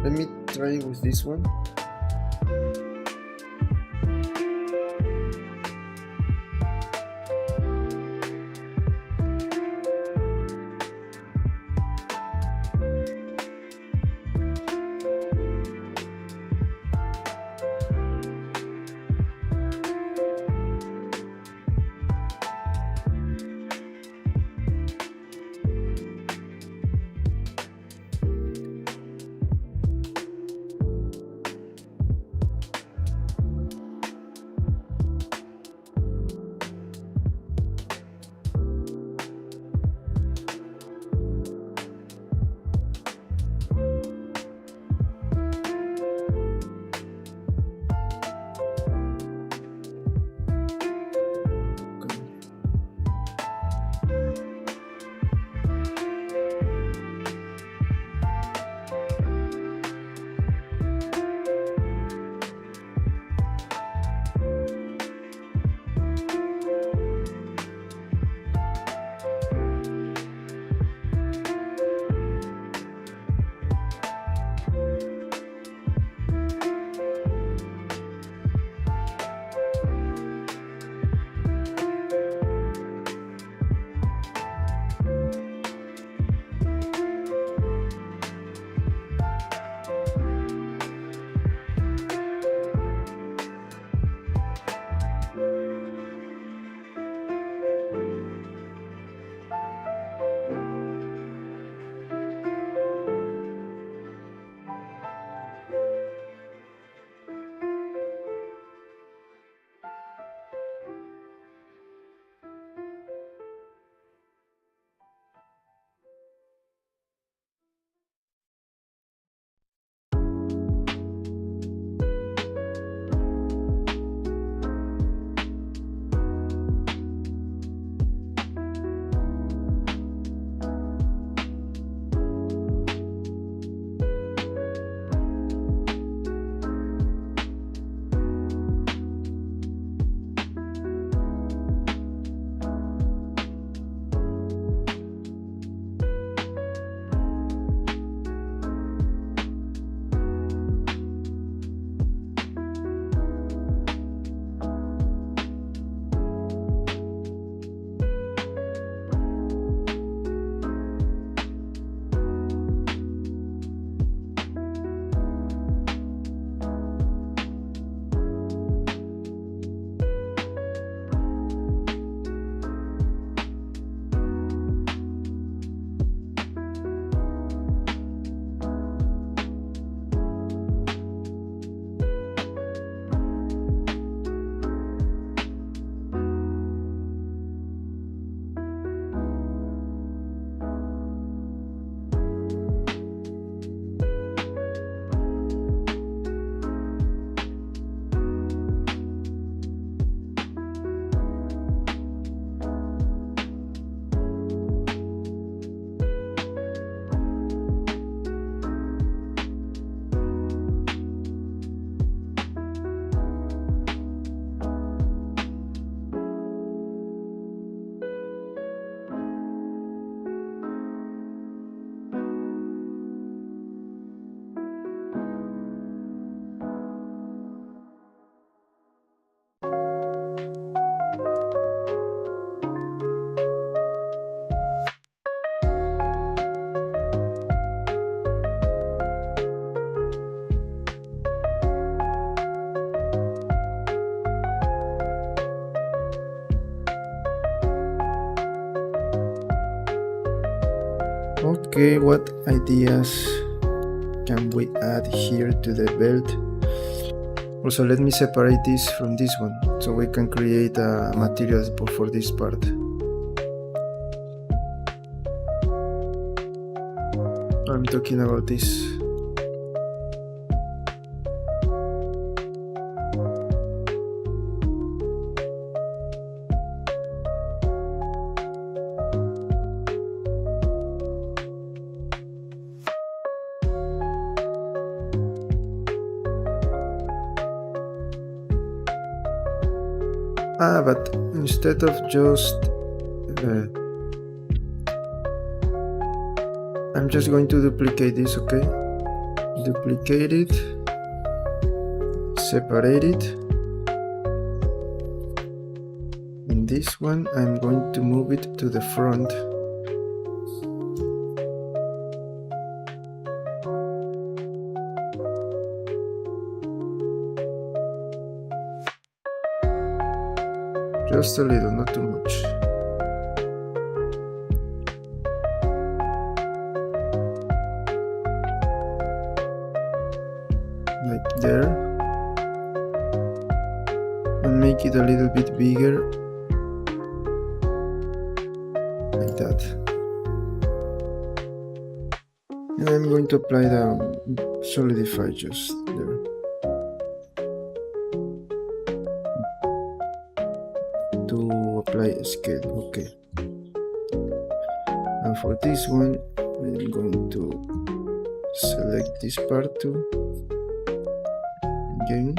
Let me try with this one. Okay, what ideas can we add here to the belt? Also, let me separate this from this one so we can create a material for this part. I'm talking about this. But instead of just I'm just going to duplicate this, okay? Duplicate it, separate it. And this one, I'm going to move it to the front. Just a little, not too much. Like there. And make it a little bit bigger. Like that. And I'm going to apply the solidify just there. To apply a scale, okay. And for this one, I'm going to select this part too. Again.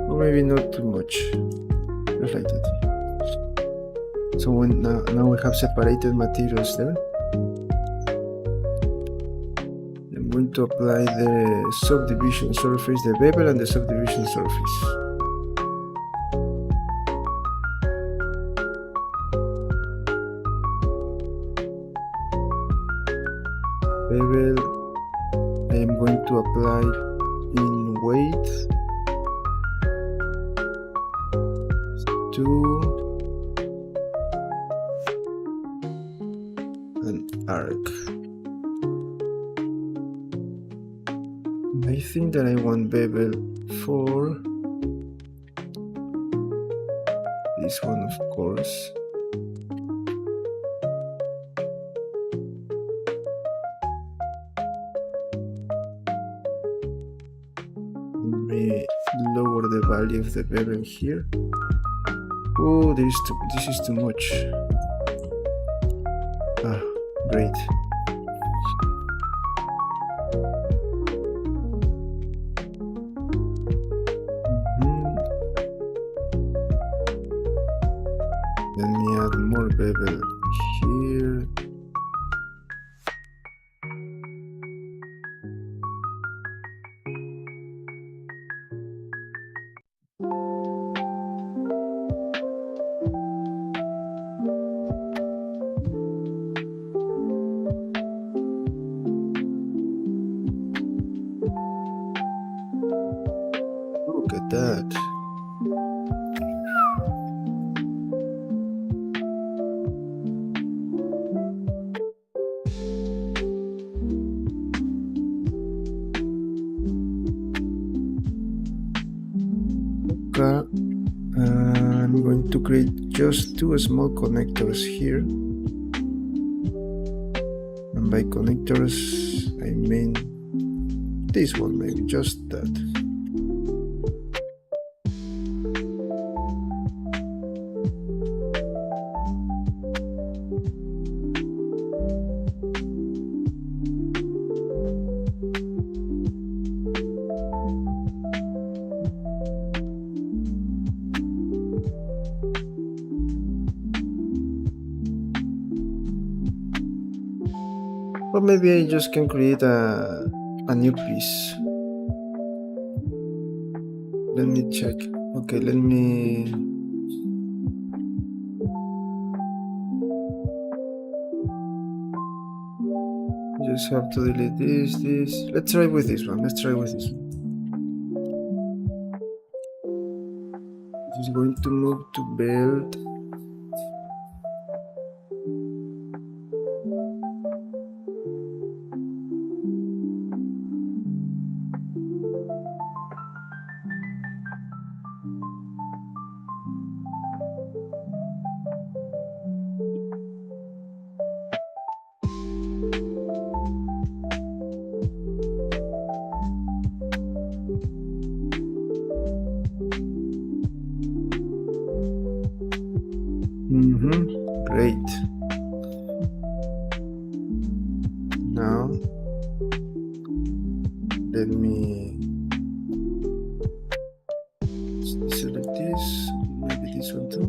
Or maybe not too much. Just like that. So now we have separated materials there. I'm going to apply the subdivision surface, the bevel and the subdivision surface. Bevel, I am going to apply in weight 2 and arc. I think that I want bevel for this one, of course. Let me lower the value of the bevel here. Oh, this is too much. Ah, great. Let me add more bevel here. Look at that. I'm going to create just 2 small connectors here, and by connectors I mean this one, maybe just that. Or maybe I just can create a new piece. Let me check. Okay, let me just have to delete this. Let's try with this one. This is going to move to build. Great. Now let me select this, maybe this one too.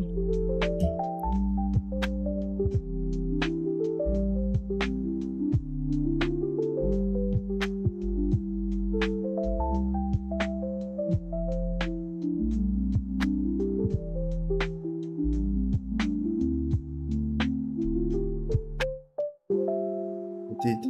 Did.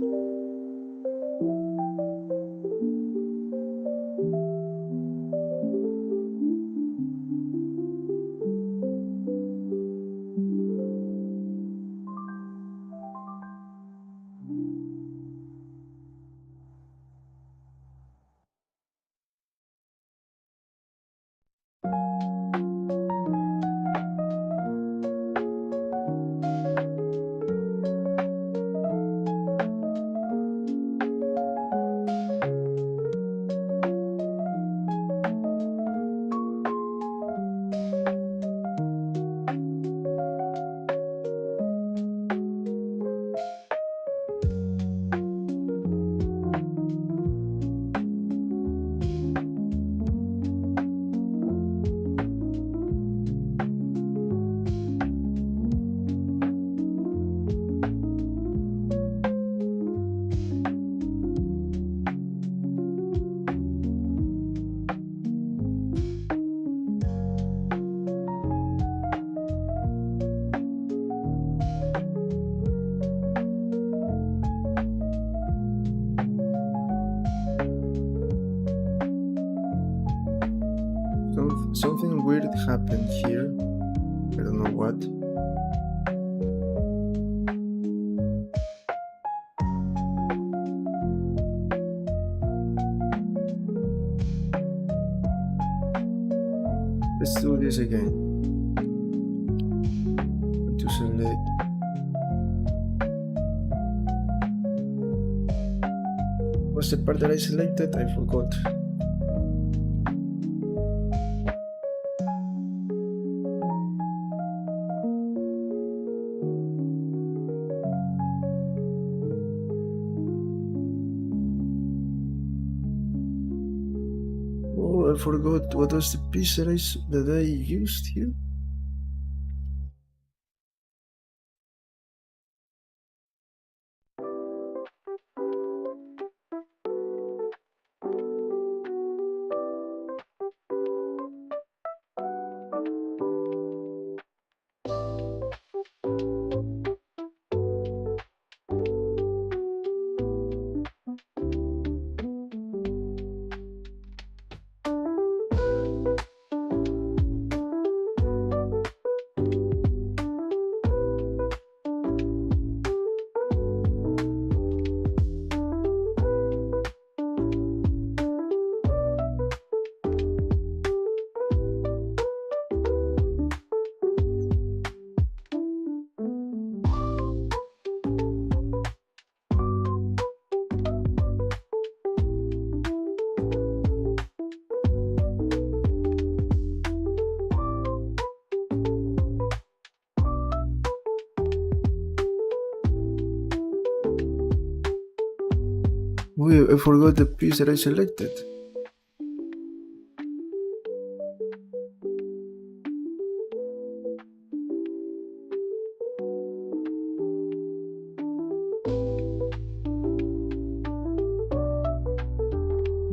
Something weird happened here. I don't know what. Let's do this again. To select. What's the part that I selected? I forgot. Oh, I forgot what was the piece that I used here. Wait, I forgot the piece that I selected.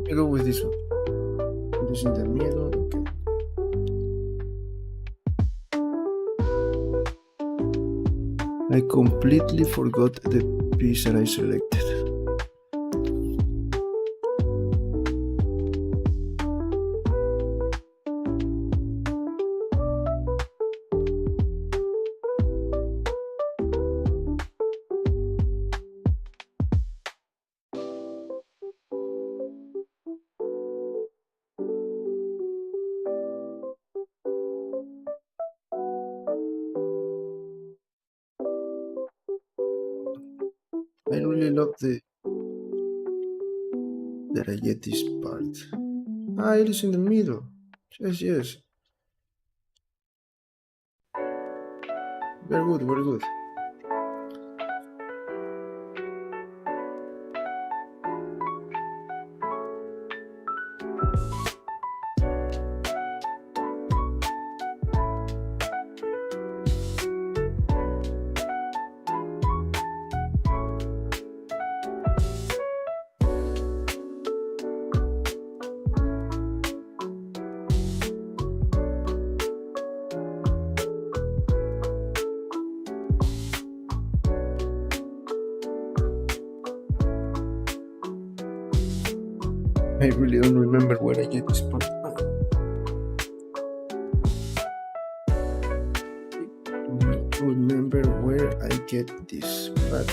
I go with this one. This in the middle. Okay. I completely forgot the piece that I selected. I really love that I get this part. Ah, it is in the middle. Yes, yes. Very good, very good. I really don't remember where I get this part. Don't remember where I get this, but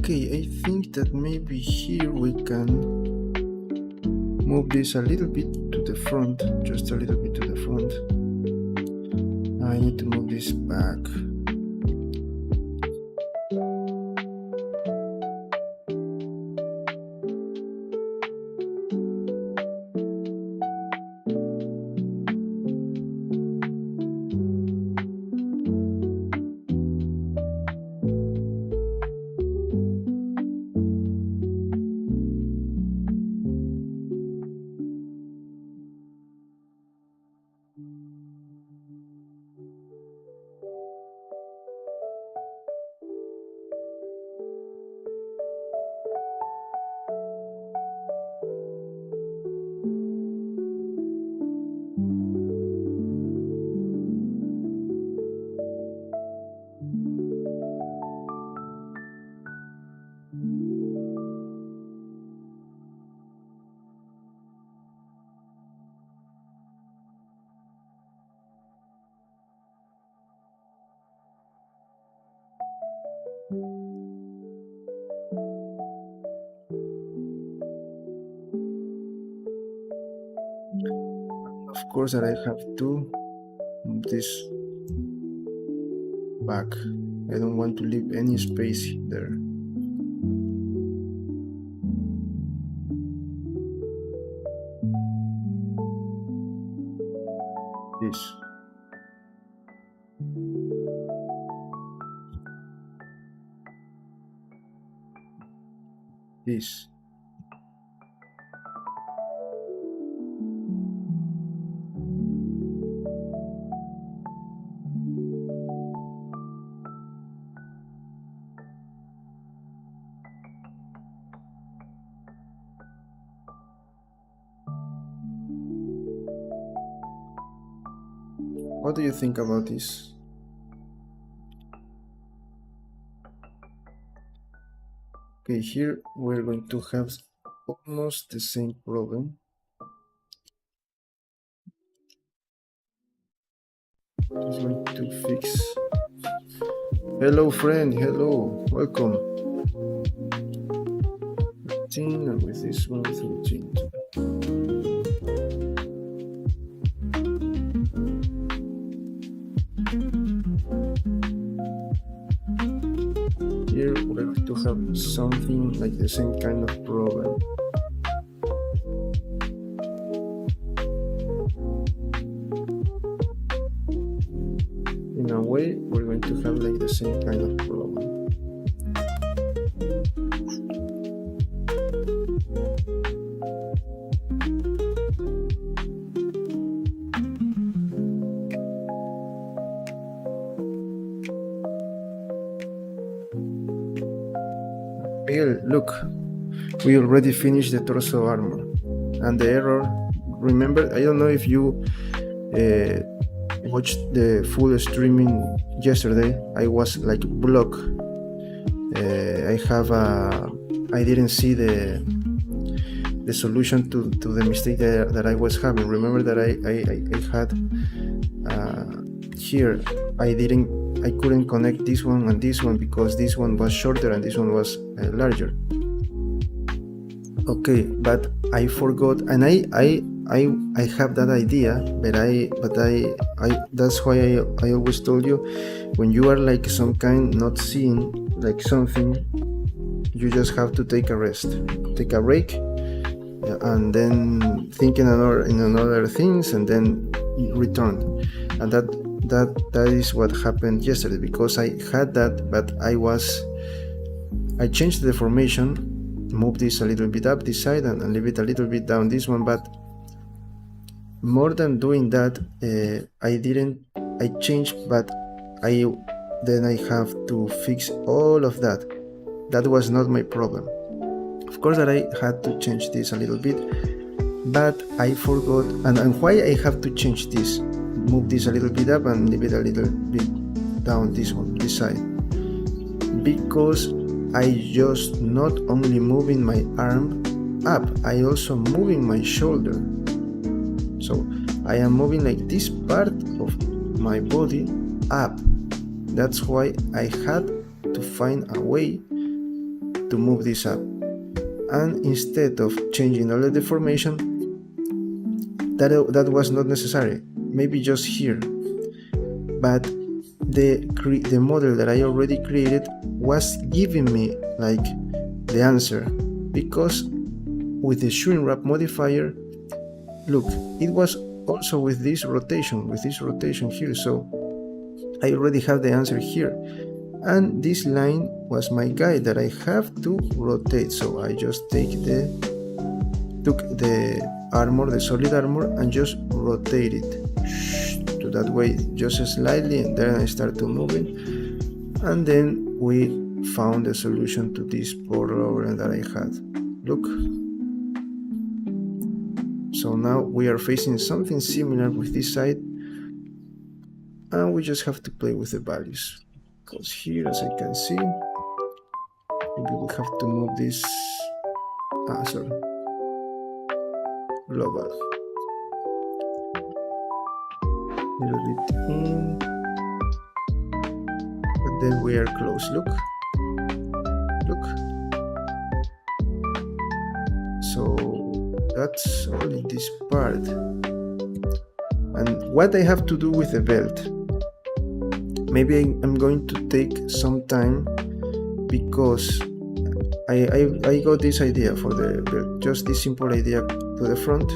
Okay, I think that maybe here we can move this a little bit to the front, just a little bit to the front. I need to move this back. Of course that I have to move this back. I don't want to leave any space there. This. This. What do you think about this? Okay, here we're going to have almost the same problem. Just going to fix. Hello friend, hello, welcome. 13 and with this one 13. Here we're going to have something like the same kind of problem. In a way, we're going to have like the same kind of problem. Miguel, look, we already finished the torso armor, and the error, remember, I don't know if you watched the full streaming yesterday. I was like blocked. I didn't see the solution to the mistake that I was having. Remember that I had here, I couldn't connect this one and this one because this one was shorter and this one was larger. Okay, but I forgot, and I have that idea, but I that's why I always told you, when you are like some kind not seeing like something, you just have to take a rest, take a break, and then think in another things, and then return. And that is what happened yesterday, because I had that, but I changed the formation, move this a little bit up this side and leave it a little bit down this one, but more than doing that, I changed, but then I have to fix all of that. That was not my problem. Of course that I had to change this a little bit, but I forgot, and why I have to change this, move this a little bit up and leave it a little bit down this side, because I just not only moving my arm up, I also moving my shoulder. So I am moving like this part of my body up. That's why I had to find a way to move this up. And instead of changing all the deformation, that was not necessary, maybe just here. But the model that I already created was giving me like the answer, because with the shrink wrap modifier, look, it was also with this rotation here, so I already have the answer here. And this line was my guide that I have to rotate, so I just took the armor, the solid armor, and just rotate it to that way, just slightly, and then I start to move it, and then we found a solution to this problem that I had. Look, so now we are facing something similar with this side, and we just have to play with the values, because here, as I can see, maybe we have to move this global a little bit in, but then we are close. Look, so that's only this part. And what I have to do with the belt, maybe I'm going to take some time, because I got this idea for the belt, just this simple idea to the front,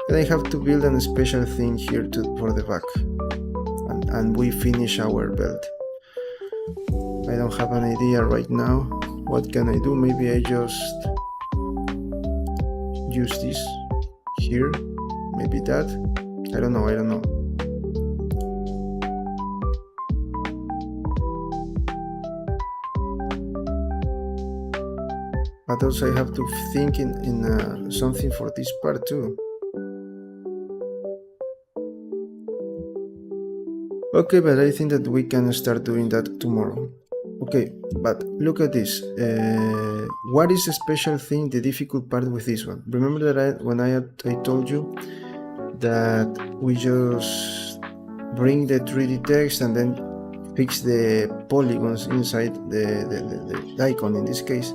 and I have to build a special thing here for the back, and we finish our belt. I don't have an idea right now. What can I do? Maybe I just use this here, maybe that, I don't know. But also I have to think in something for this part too. Okay, but I think that we can start doing that tomorrow. Okay, but look at this. What is the special thing, the difficult part with this one? Remember that when I told you that we just bring the 3D text and then fix the polygons inside the icon in this case.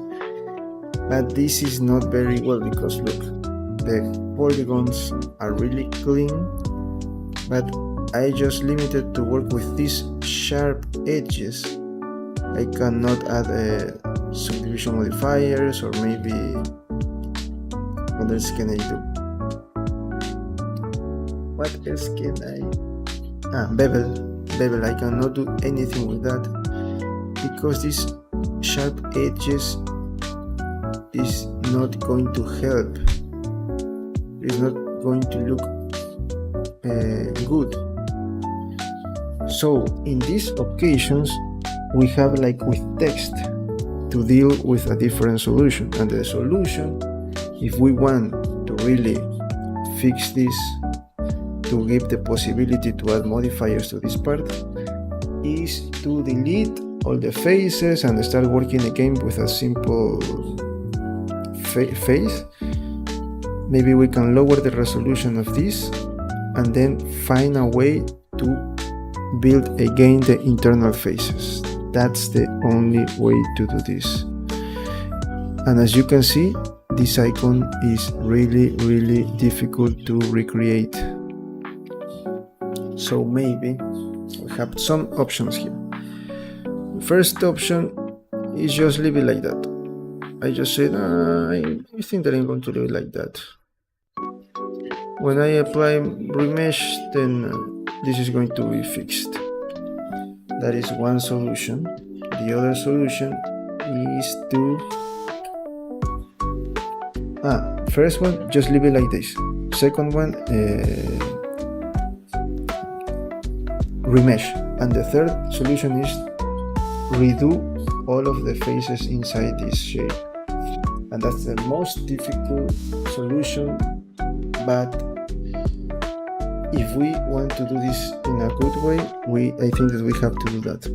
But this is not very well, because look, the polygons are really clean, but I just limited to work with these sharp edges. I cannot add subdivision modifiers, or maybe what else can I do? What else can I? Bevel. I cannot do anything with that, because these sharp edges is not going to help. It's not going to look good. So in these occasions, we have, like with text, to deal with a different solution. And the solution, if we want to really fix this, to give the possibility to add modifiers to this part, is to delete all the faces and start working again with a simple face. Maybe we can lower the resolution of this and then find a way to build again the internal faces. That's the only way to do this. And as you can see, this icon is really difficult to recreate. So maybe we have some options here. First option is just leave it like that. I just said, I think that I'm going to leave it like that. When I apply remesh, then this is going to be fixed. That is one solution. The other solution is to first one, just leave it like this. Second one, remesh. And the third solution is redo all of the faces inside this shape. And that's the most difficult solution, but if we want to do this in a good way, I think that we have to do that.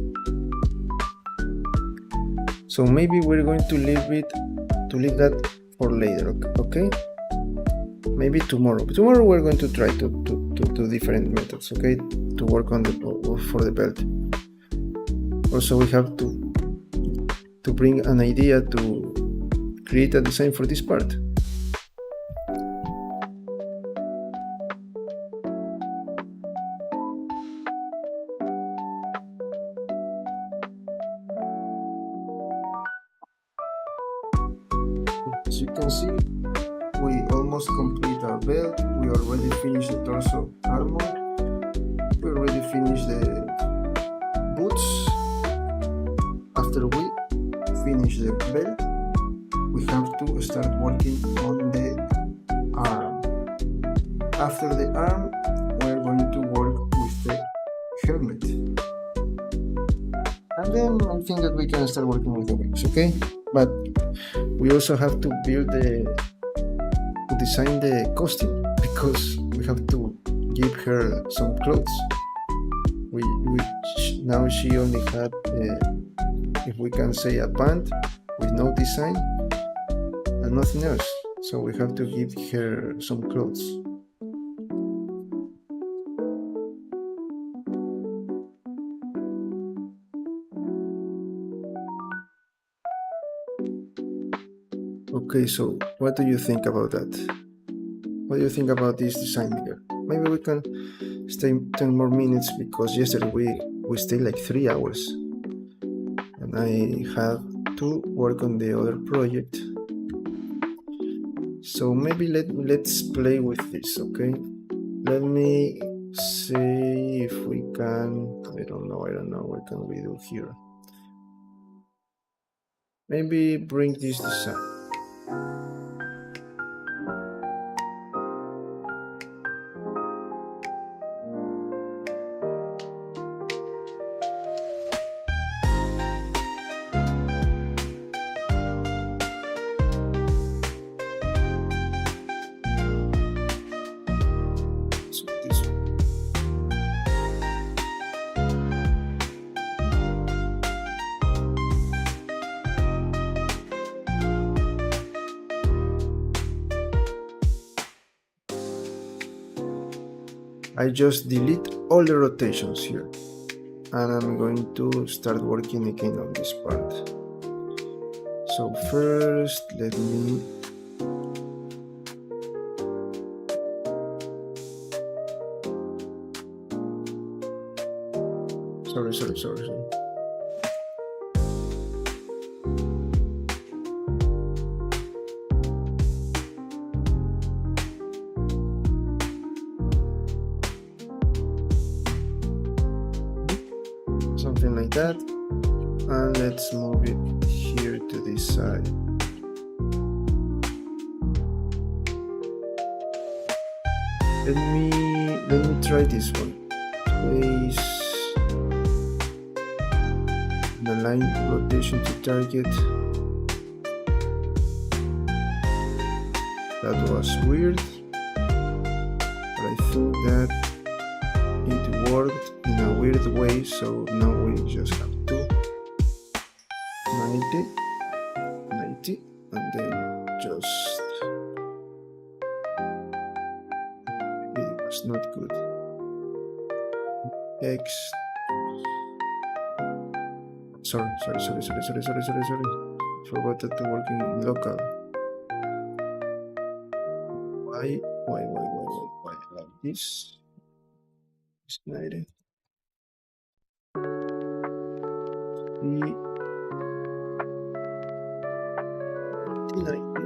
So maybe we're going to leave that for later, okay? Maybe tomorrow. Tomorrow we're going to try to do different methods, okay? To work on for the belt. Also, we have to to bring an idea to create a design for this part. As you can see, we almost complete our belt. We already finished the torso armor. We already finished the boots. After we finish the belt, we have to start working on the arm. After the arm, we're going to work with the helmet. And then I think that we can start working with the wings, okay? But we also have to design the costume, because we have to give her some clothes. Now she only had, if we can say, a pant with no design and nothing else. So we have to give her some clothes. Okay, so what do you think about that? What do you think about this design here? Maybe we can stay 10 more minutes, because yesterday we stayed like 3 hours. And I had to work on the other project. So maybe let's play with this, okay? Let me see if we can, I don't know, what can we do here? Maybe bring this design. I just delete all the rotations here, and I'm going to start working again on this part. So first, let me sorry. Something like that, and let's move it here to this side. Let me try this one. Place the line rotation to target. That was weird, but I think that it worked in a weird way, so now we just have to 90, and then just, it was not good. X, sorry, forgot that to work in local. Why like this? It's 90. E 90.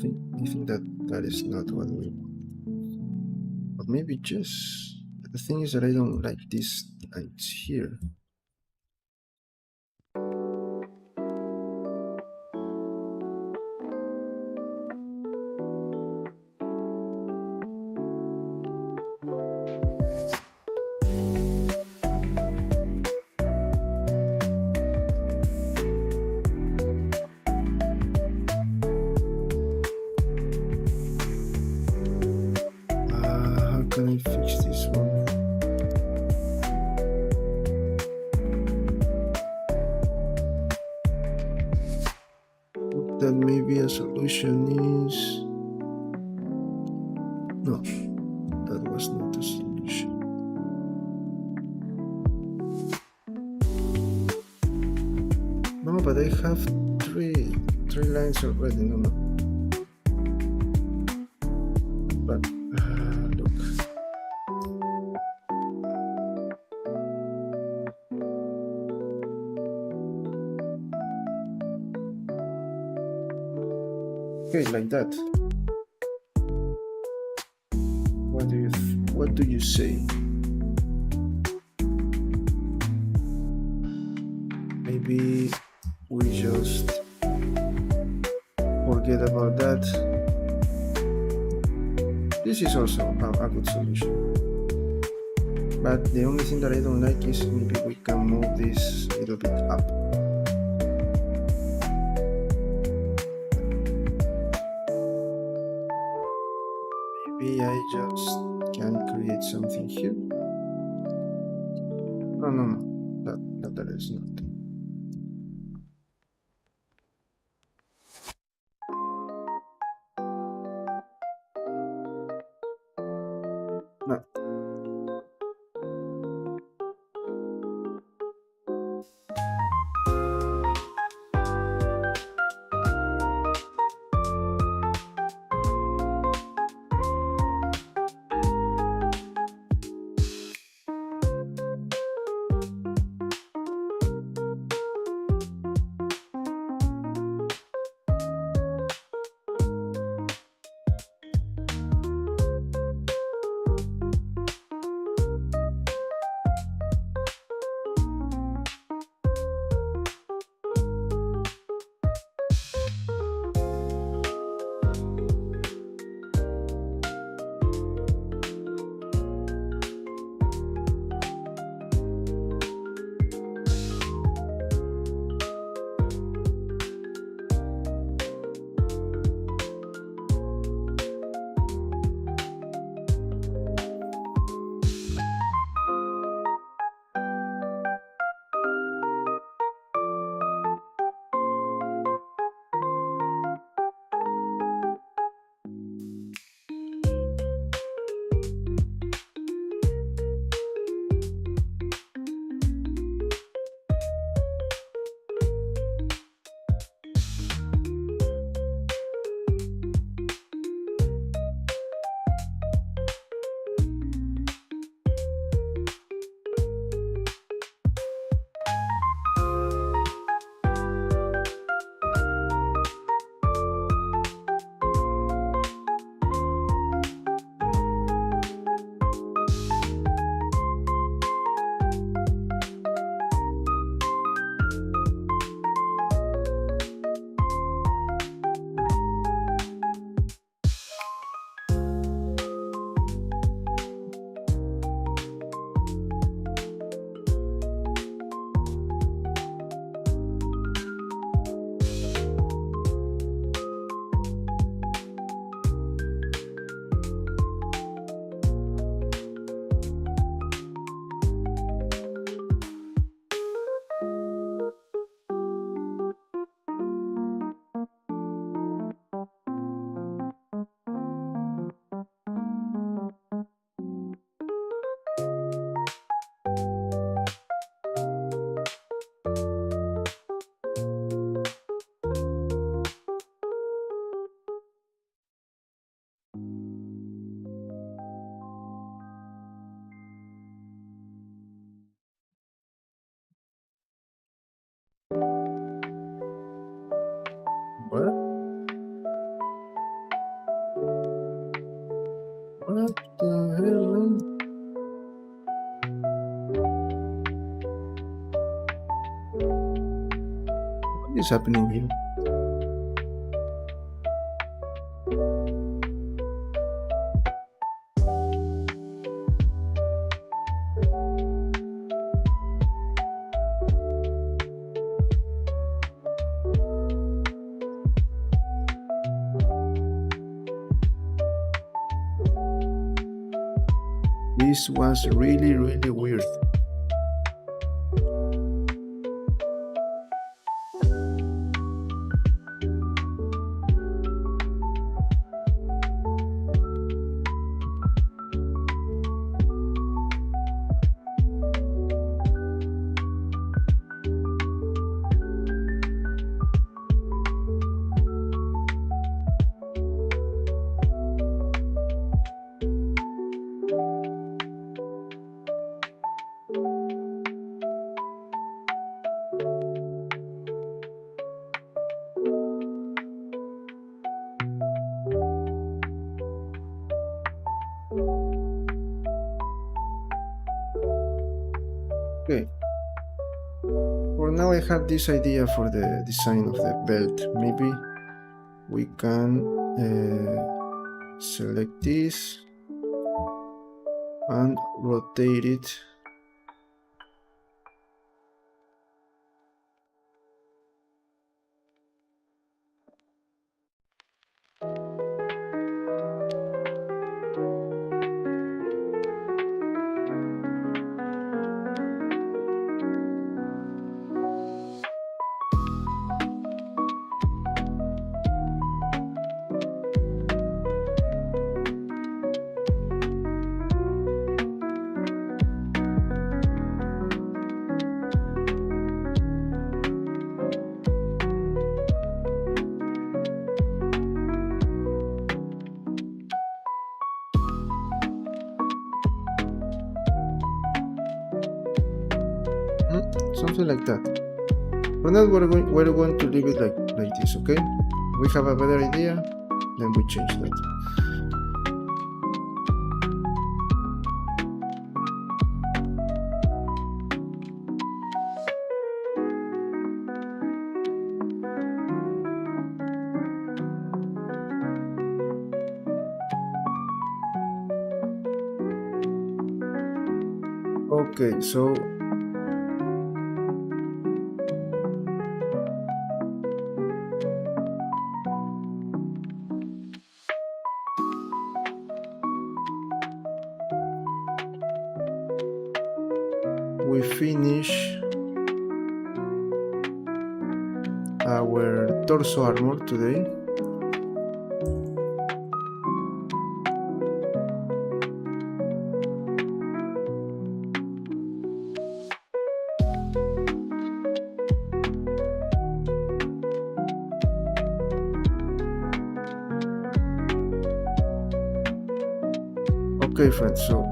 think that that is not what we want. But maybe just the thing is that I don't like these lines here. How can I fix this one? That maybe a solution is... No, that was not a solution. No, but I have three lines already. No. But look. Okay, like that. What do you say? Maybe we just forget about that. This is also a good solution. But the only thing that I don't like is maybe we can move this a little bit up. Maybe I just can create something here. No. That is not. No. is happening here? This was really weird. Okay. For now I have this idea for the design of the belt. Maybe we can select this and rotate it. Something like that. For now, we're going to leave it like this, okay? We have a better idea, then we change that. Okay, so we finish our torso armor today. Okay friends, so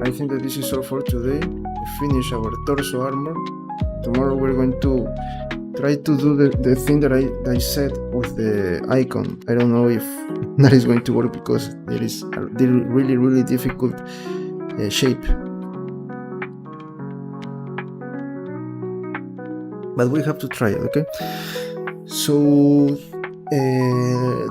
I think that this is all for today. We finish our torso armor. Tomorrow we're going to try to do the thing that I said with the icon. I don't know if that is going to work because it is a really difficult shape. But we have to try it, okay? So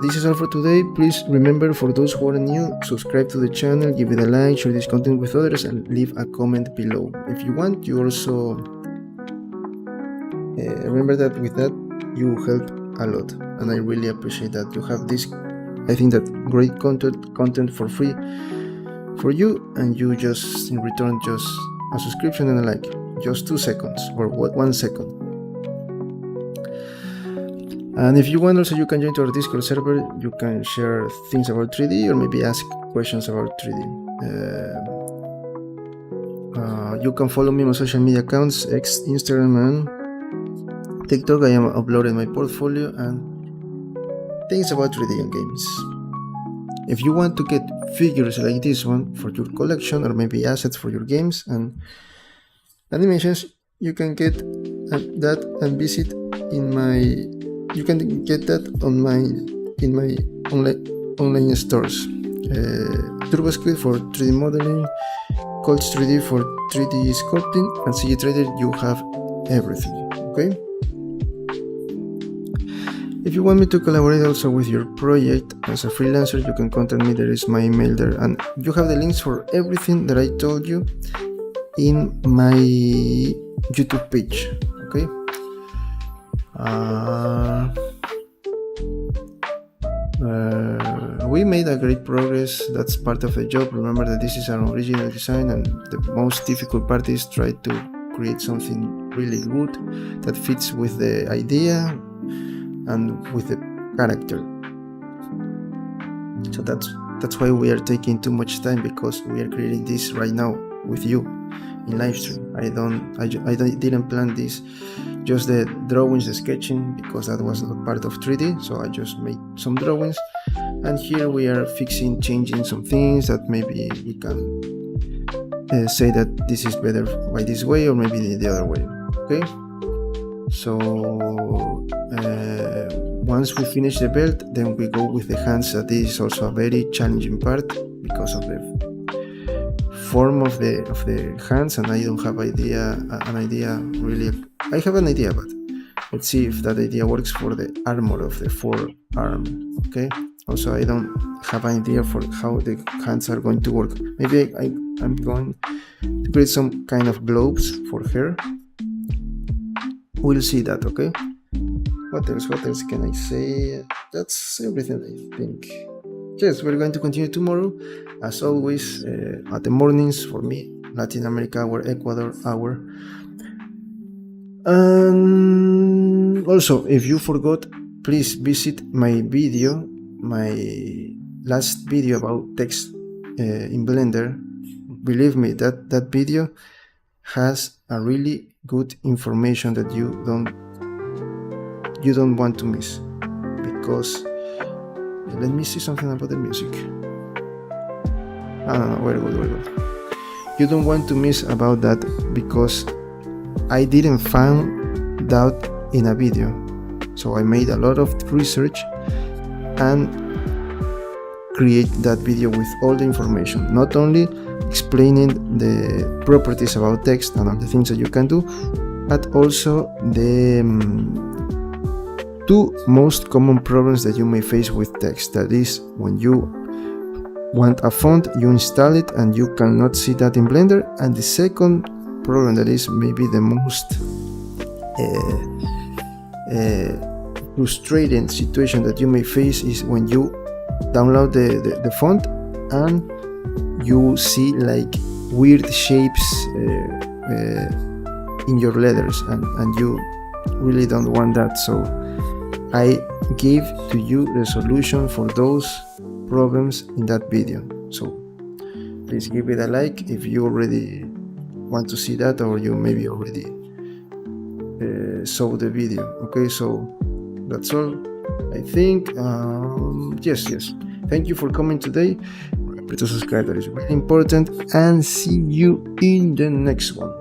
this is all for today. Please remember, for those who are new, subscribe to the channel, give it a like, share this content with others, and leave a comment below. If you want, you also remember that with that you help a lot, and I really appreciate that. You have this, I think, that great content for free for you, and you just in return just a subscription and a like, just 2 seconds or 1 second. And if you want, also you can join to our Discord server. You can share things about 3D or maybe ask questions about 3D. You can follow me on my social media accounts, Instagram and TikTok. I am uploading my portfolio and things about 3D and games. If you want to get figures like this one for your collection, or maybe assets for your games and animations, you can get that and visit in my. You can get that in my online stores. Turbo Squid for 3D modeling, Colts 3D for 3D sculpting, and CG Trader. You have everything. Okay. If you want me to collaborate also with your project as a freelancer, you can contact me. There is my email there, and you have the links for everything that I told you in my YouTube page. Okay. We made a great progress. That's part of the job. Remember that this is an original design, and the most difficult part is try to create something really good that fits with the idea and with the character. So that's why we are taking too much time, because we are creating this right now with you in live stream. I didn't plan this, just the drawings, the sketching, because that was not part of 3D. So I just made some drawings, and here we are changing some things that maybe we can say that this is better by this way, or maybe the other way. Okay. So once we finish the belt, then we go with the hands. That is also a very challenging part because of the form of the hands, and I don't have an idea really. I have an idea, but let's see if that idea works for the armor of the forearm. Okay. Also, I don't have an idea for how the hands are going to work. Maybe I'm going to create some kind of gloves for her. We'll see that. Okay. What else can I say? That's everything, I think. Yes, we're going to continue tomorrow, as always, at the mornings for me, Latin America hour, Ecuador hour. And also, if you forgot, please visit my last video about text in Blender. Believe me, that video has a really good information that you don't want to miss, because let me see something about the music. No, very good. You don't want to miss about that, because I didn't find that in a video. So I made a lot of research and create that video with all the information, not only explaining the properties about text and all the things that you can do, but also the two most common problems that you may face with text. That is, when you want a font, you install it and you cannot see that in Blender. And the second problem, that is maybe the most frustrating situation that you may face, is when you download the font and you see like weird shapes in your letters, and you really don't want that. So I gave to you the solution for those problems in that video. So please give it a like if you already want to see that, or you maybe already saw the video. Okay, so that's all, I think. Yes. Thank you for coming today. Remember to subscribe, that is really important, and see you in the next one.